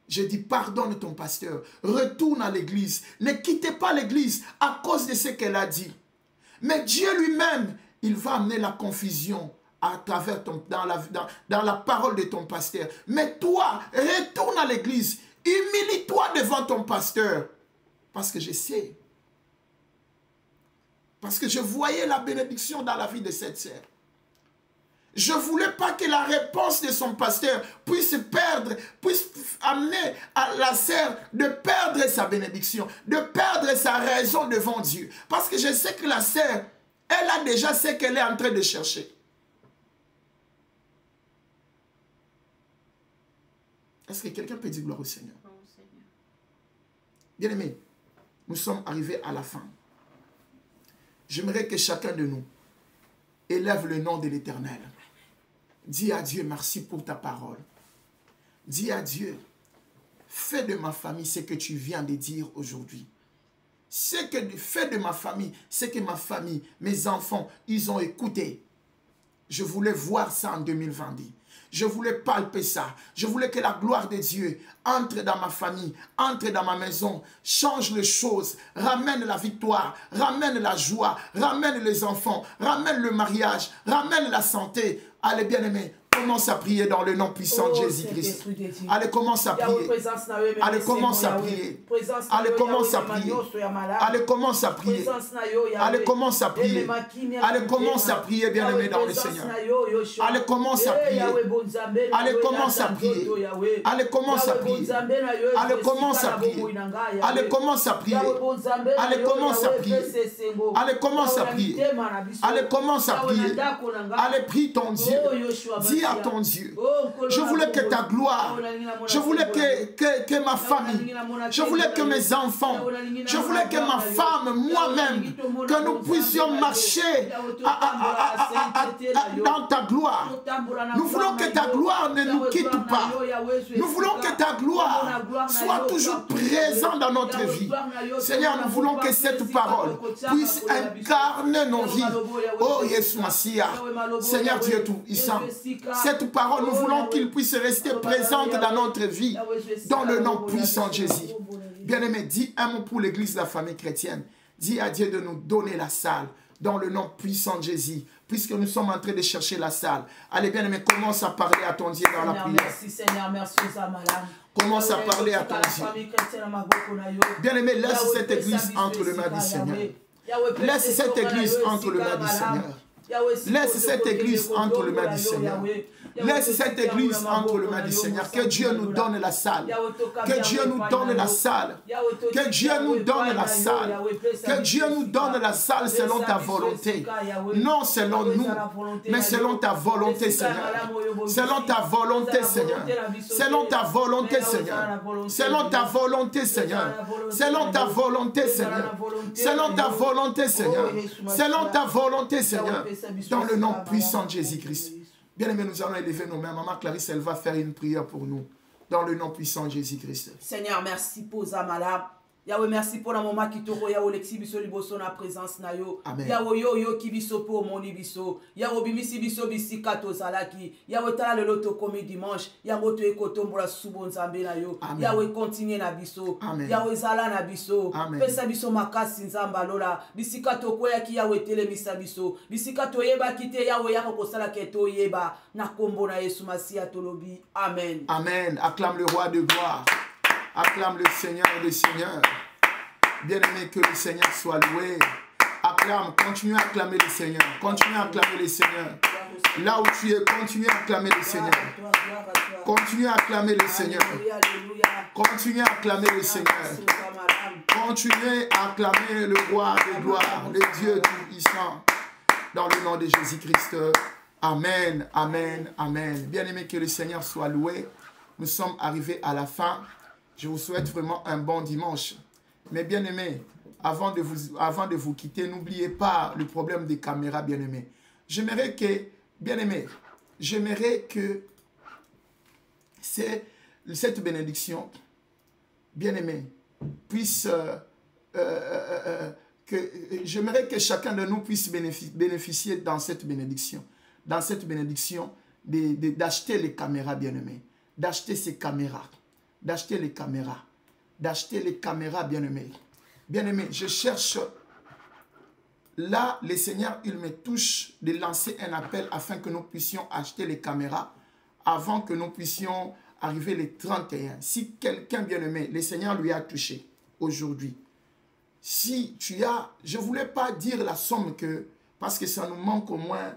Speaker 1: je dis pardonne ton pasteur, retourne à l'église. Ne quittez pas l'église à cause de ce qu'elle a dit. Mais Dieu lui-même, il va amener la confusion à travers dans la parole de ton pasteur. Mais toi, retourne à l'église. Humilie-toi devant ton pasteur. Parce que je sais. Parce que je voyais la bénédiction dans la vie de cette sœur. Je ne voulais pas que la réponse de son pasteur puisse amener à la sœur de perdre sa bénédiction, de perdre sa raison devant Dieu. Parce que je sais que la sœur, elle a déjà ce qu'elle est en train de chercher. Est-ce que quelqu'un peut dire gloire au Seigneur? Bien-aimés, nous sommes arrivés à la fin. J'aimerais que chacun de nous élève le nom de l'Éternel. Dis à Dieu merci pour ta parole. Dis à Dieu, fais de ma famille ce que tu viens de dire aujourd'hui. Fais de ma famille ce que ma famille, mes enfants, ils ont écouté. Je voulais voir ça en 2022. Je voulais palper ça. Je voulais que la gloire de Dieu entre dans ma famille, entre dans ma maison, change les choses, ramène la victoire, ramène la joie, ramène les enfants, ramène le mariage, ramène la santé. Allez, bien-aimés, commence à prier dans le nom puissant de Jésus-Christ. Allez, commence à prier. Allez, commence à prier. Allez, commence à prier. Allez, commence à prier. Allez, commence à prier. Allez, commence à prier, bien-aimés dans le Seigneur. Allez, commence à prier. Allez, commence à prier. Allez, commence à prier. Allez, commence à prier. Allez, commence à prier. Allez, commence à prier. Allez, commence à prier. Allez, commence à prier. Allez, prie ton Dieu. Dis à ton Dieu, je voulais que ta gloire, je voulais que ma famille, je voulais que mes enfants, je voulais que ma femme, moi-même, que nous puissions marcher dans ta gloire. Nous voulons que ta gloire ne nous quitte pas. Nous voulons que ta gloire soit toujours présente dans notre vie. Seigneur, nous voulons que cette parole puisse incarner nos vies. Oh, Yeshua Mashiach, Seigneur Dieu Tout-Puissant, cette parole, nous voulons qu'il puisse rester présente dans notre vie, dans le nom puissant de Jésus. Bien-aimé, dis un mot pour l'église de la famille chrétienne. Dis à Dieu de nous donner la salle, dans le nom puissant de Jésus, puisque nous sommes en train de chercher la salle. Allez, bien-aimé, commence à parler à ton Dieu dans la prière.
Speaker 2: Merci Seigneur, merci
Speaker 1: commence à parler à ton Dieu. Bien-aimé, laisse cette église entre les mains du Seigneur. Laisse cette église entre les mains du Seigneur. Laisse cette église entre les mains du Seigneur. Laisse cette église entre les mains du Seigneur. Que Dieu nous donne la salle. Que Dieu nous donne la salle. Que Dieu nous donne la salle. Que Dieu nous donne la salle selon ta volonté. Non selon nous, mais selon ta volonté, Seigneur. Selon ta volonté, Seigneur. Selon ta volonté, Seigneur. Selon ta volonté, Seigneur. Selon ta volonté, Seigneur. Selon ta volonté, Seigneur. Selon ta volonté, Seigneur. Dans le nom puissant de Jésus-Christ. Bien aimé, nous allons élever nos mains. Maman Clarisse, elle va faire une prière pour nous. Dans le nom puissant de Jésus-Christ.
Speaker 2: Seigneur, merci pour Zamala. Yahweh, merci pour la maman qui te Yahweh, l'exi biso liboso na présence na yo. Yahweh, yo ki biso pour mon biso. Yahweh, bimisi biso bisi kato zalaki. Yahweh, tala le loto komi dimanche. Yahweh, to ekotombo la subon zambe na yo. Yahweh, continue na biso. Yahweh, zala na biso. Pesa biso makasi nzamba lola. Bisi kato koya ki Yahweh tele misa biso. Bisi kato yeba kite Yahweh yako kosala keto yeba. Na kombo na Yesu Masia tolobi. Amen.
Speaker 1: Amen. Acclame le roi de gloire. Acclame le Seigneur des Seigneurs. Bien-aimé, que le Seigneur soit loué. Acclame, continue à acclamer le Seigneur. Continue à acclamer le Seigneur. Là où tu es, continue à acclamer le Seigneur. Continue à acclamer le Seigneur. Continue à acclamer le Seigneur. Continuez à acclamer le roi de gloire, le Dieu tout-puissant. Dans le nom de Jésus-Christ. Amen, amen, amen. Bien-aimé, que le Seigneur soit loué. Nous sommes arrivés à la fin. Je vous souhaite vraiment un bon dimanche. Mais bien aimé, avant de vous quitter, n'oubliez pas le problème des caméras, bien aimé. J'aimerais que, bien aimé, j'aimerais que cette bénédiction, bien aimé, puisse, j'aimerais que chacun de nous puisse bénéficier dans cette bénédiction. Dans cette bénédiction, d'acheter les caméras, bien aimé. D'acheter ces caméras. D'acheter les caméras. D'acheter les caméras, bien-aimés. Bien-aimés, je cherche, là, le Seigneur, il me touche de lancer un appel afin que nous puissions acheter les caméras avant que nous puissions arriver les 31. Si quelqu'un, bien-aimé, le Seigneur lui a touché aujourd'hui, si tu as, je ne voulais pas dire la somme que, parce que ça nous manque au moins,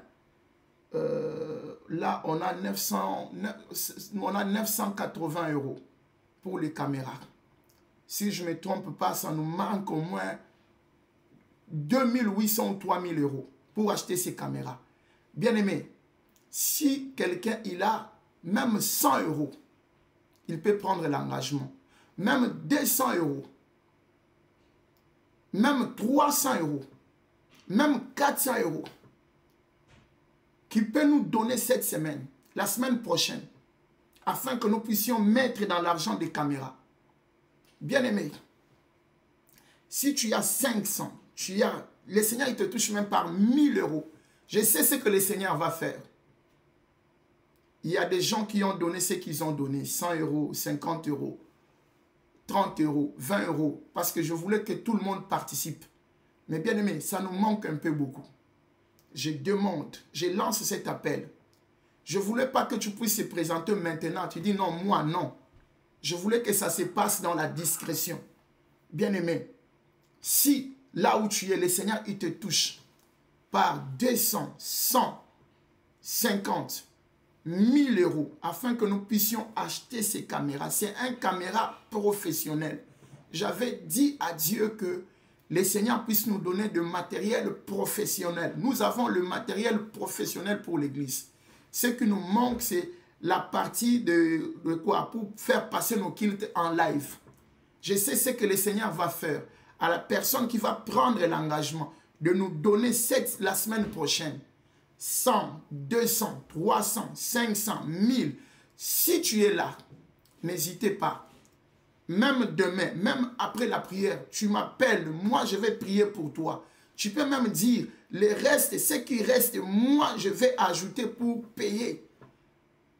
Speaker 1: là, on a 980 € pour les caméras. Si je ne me trompe pas, ça nous manque au moins 2800 ou 3000 € pour acheter ces caméras. Bien aimé, si quelqu'un il a même 100 €, il peut prendre l'engagement. Même 200 €, même 300 €, même 400 €, qui peut nous donner cette semaine, la semaine prochaine, afin que nous puissions mettre dans l'argent des caméras. Bien-aimé, si tu as 500, le Seigneur il te touche même par 1000 €. Je sais ce que le Seigneur va faire. Il y a des gens qui ont donné ce qu'ils ont donné, 100 €, 50 €, 30 €, 20 €, parce que je voulais que tout le monde participe. Mais bien-aimé, ça nous manque un peu beaucoup. Je demande, je lance cet appel. Je ne voulais pas que tu puisses te présenter maintenant. Tu dis non, moi non. Je voulais que ça se passe dans la discrétion. Bien-aimé, si là où tu es, le Seigneur, il te touche par 200, 100, 50, 1000 € afin que nous puissions acheter ces caméras. C'est un caméra professionnel. J'avais dit à Dieu que le Seigneur puisse nous donner de matériel professionnel. Nous avons le matériel professionnel pour l'église. Ce qui nous manque, c'est la partie de quoi? Pour faire passer nos cultes en live. Je sais ce que le Seigneur va faire à la personne qui va prendre l'engagement de nous donner la semaine prochaine. 100, 200, 300, 500, 1000. Si tu es là, n'hésitez pas. Même demain, même après la prière, tu m'appelles, moi je vais prier pour toi. Tu peux même dire, le reste, ce qui reste, moi je vais ajouter pour payer.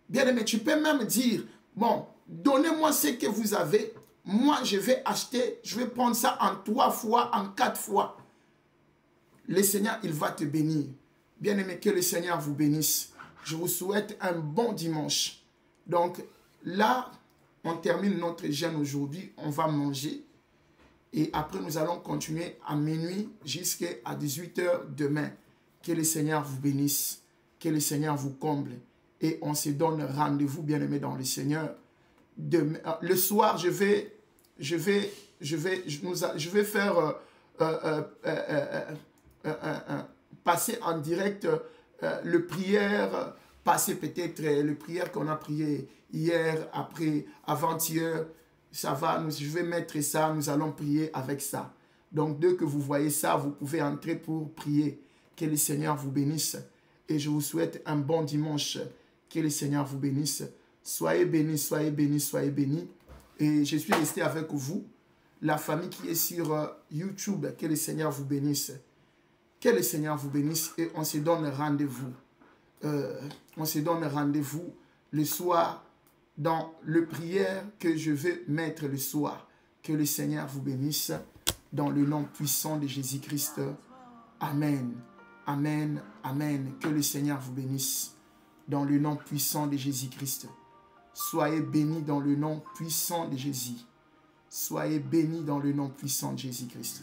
Speaker 1: Bien aimé, tu peux même dire, bon, donnez-moi ce que vous avez, moi je vais acheter, je vais prendre ça en 3 fois, en 4 fois. Le Seigneur, il va te bénir. Bien aimé, que le Seigneur vous bénisse. Je vous souhaite un bon dimanche. Donc là, on termine notre jeûne aujourd'hui, on va manger. Et après, nous allons continuer à minuit jusqu'à 18 h demain. Que le Seigneur vous bénisse. Que le Seigneur vous comble. Et on se donne rendez-vous, bien-aimés dans le Seigneur. Le soir, je vais faire passer en direct le prière, passer peut-être le prière qu'on a prié hier, après, avant-hier. Ça va, je vais mettre ça, nous allons prier avec ça. Donc, dès que vous voyez ça, vous pouvez entrer pour prier. Que le Seigneur vous bénisse. Et je vous souhaite un bon dimanche. Que le Seigneur vous bénisse. Soyez bénis, soyez bénis, soyez bénis. Et je suis resté avec vous. La famille qui est sur YouTube, que le Seigneur vous bénisse. Que le Seigneur vous bénisse. Et on se donne rendez-vous. On se donne rendez-vous le soir dans le prière que je vais mettre le soir. Que le Seigneur vous bénisse dans le nom puissant de Jésus-Christ. Amen. Amen. Amen. Que le Seigneur vous bénisse dans le nom puissant de Jésus-Christ. Soyez bénis dans le nom puissant de Jésus. Soyez bénis dans le nom puissant de Jésus-Christ.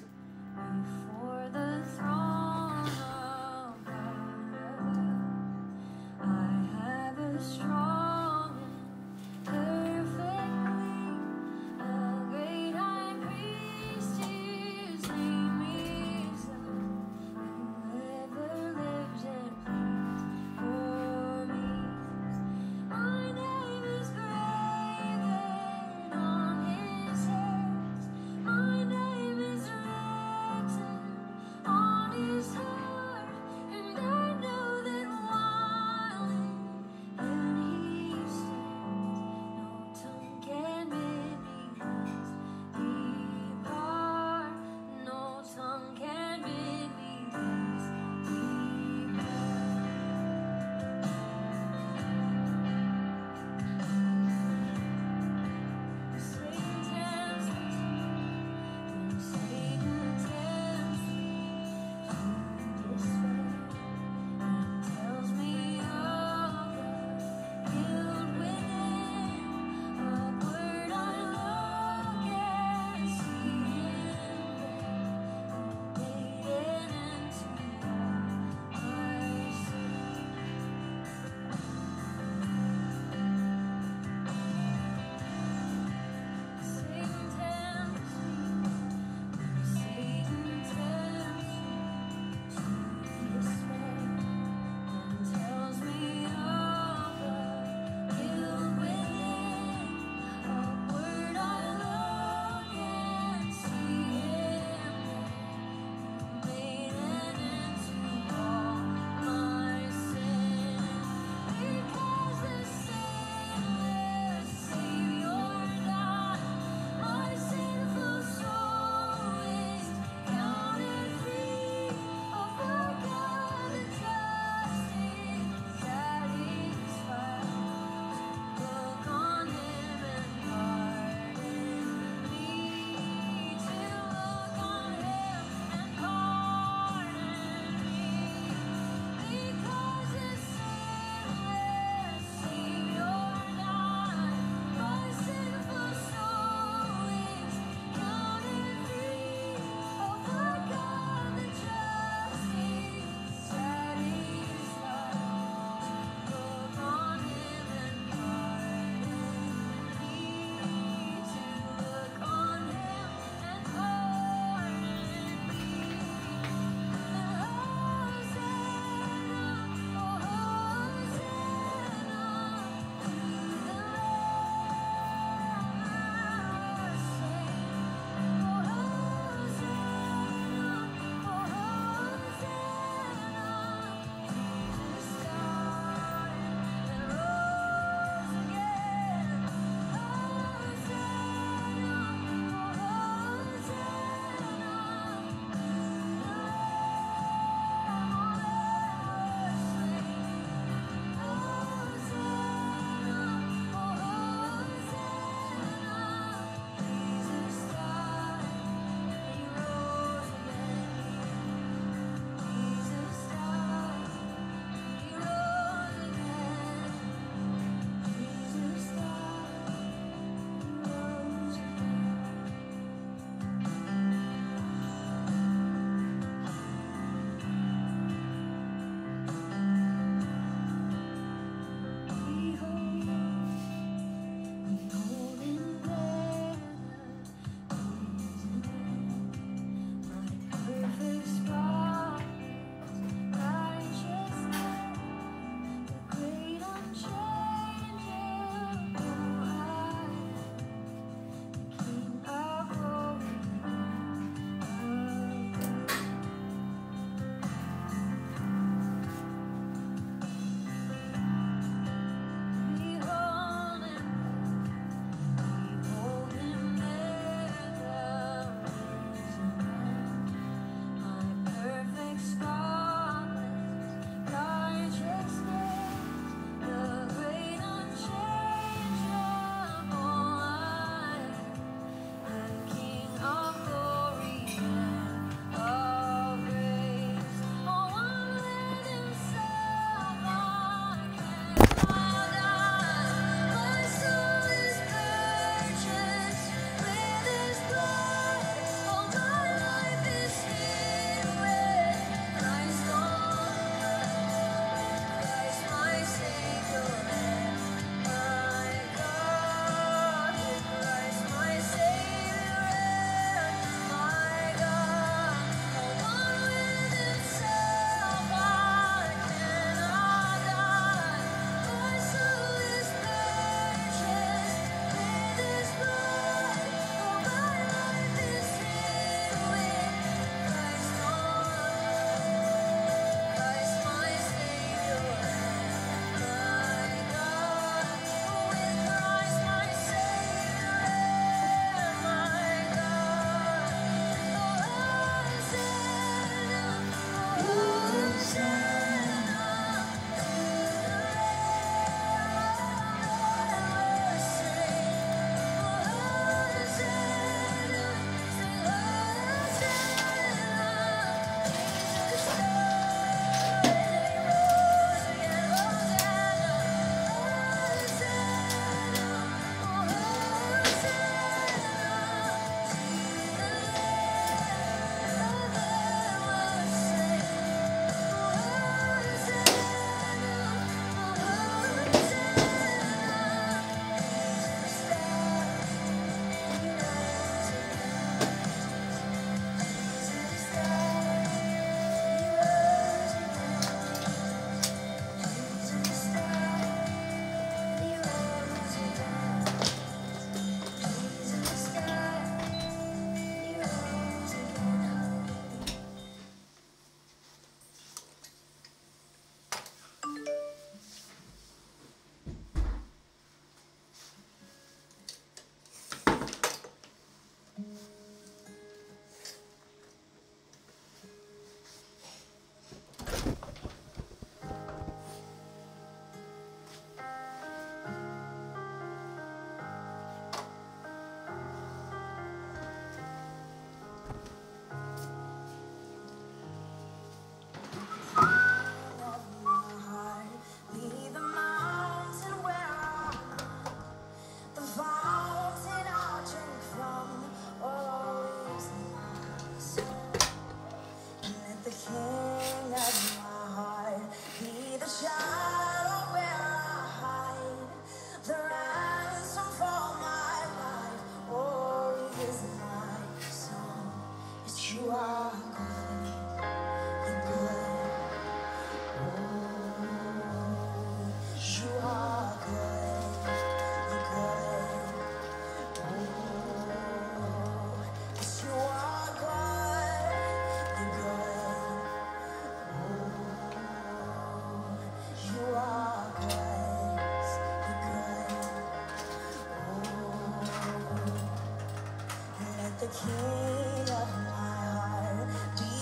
Speaker 3: The king of my heart.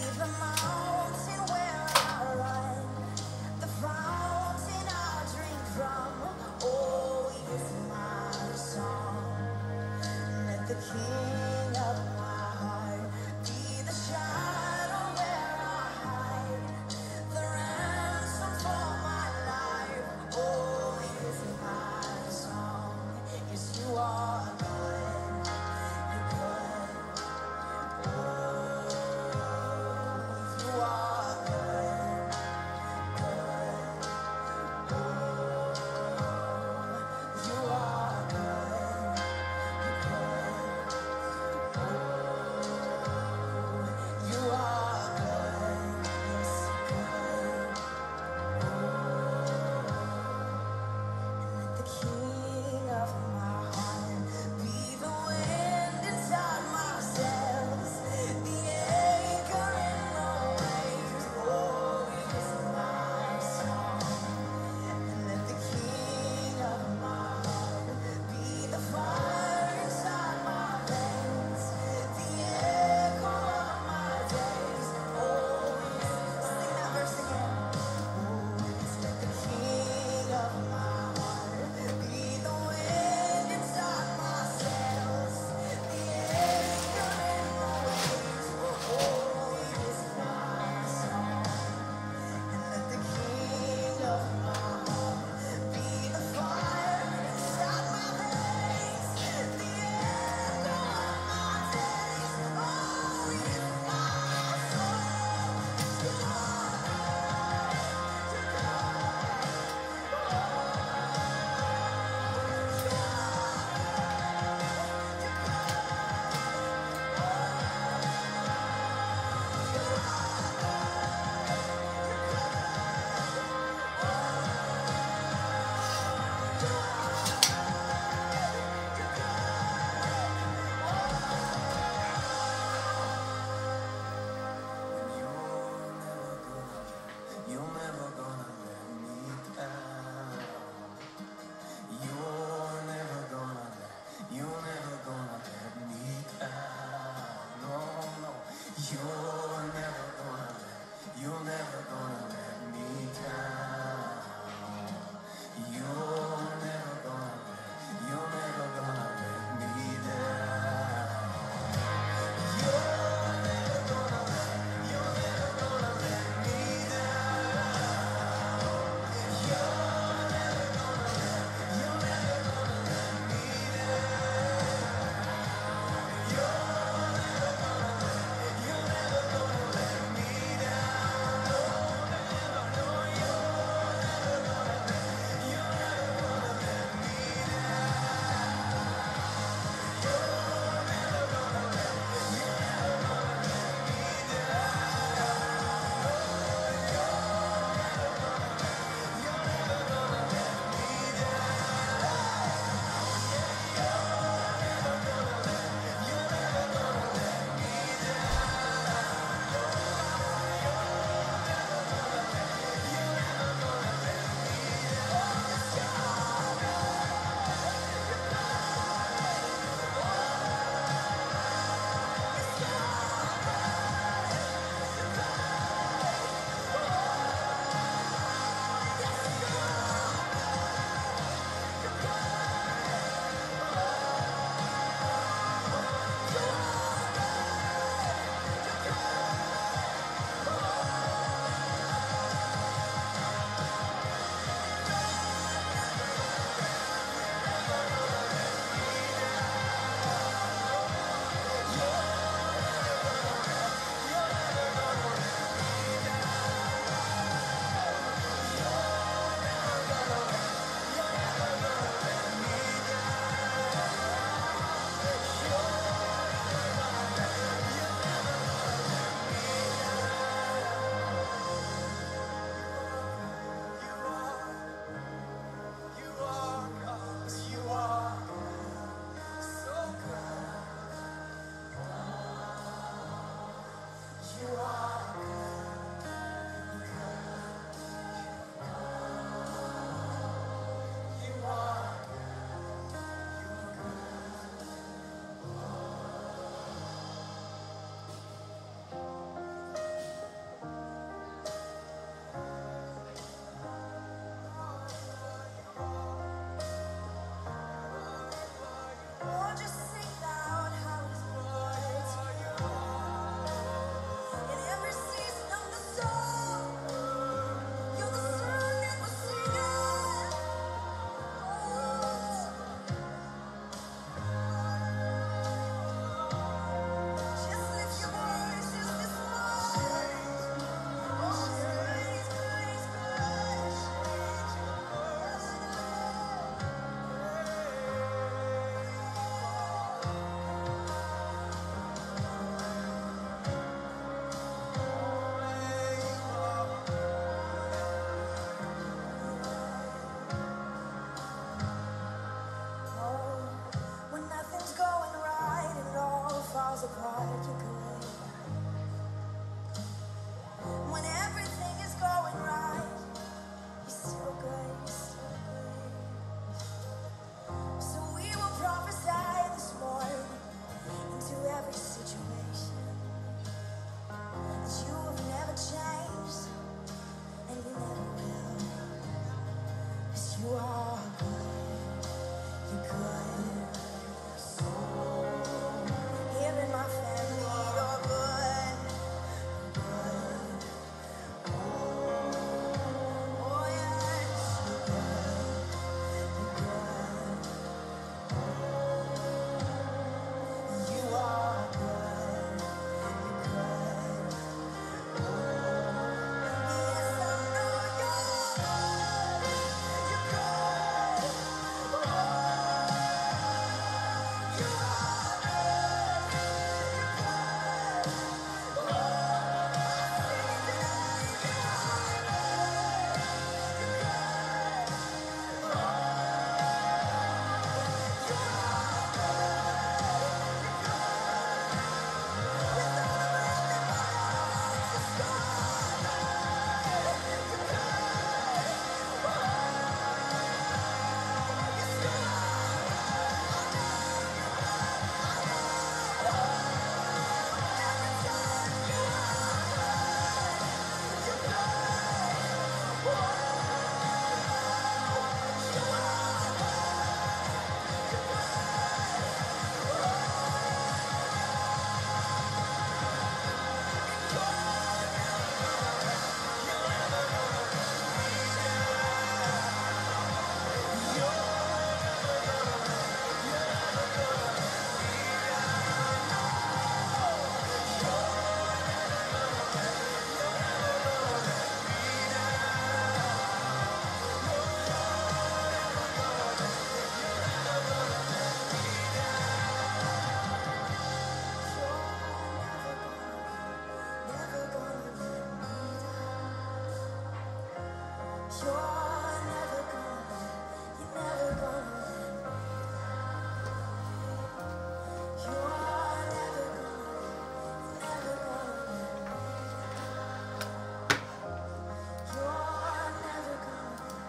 Speaker 2: toi.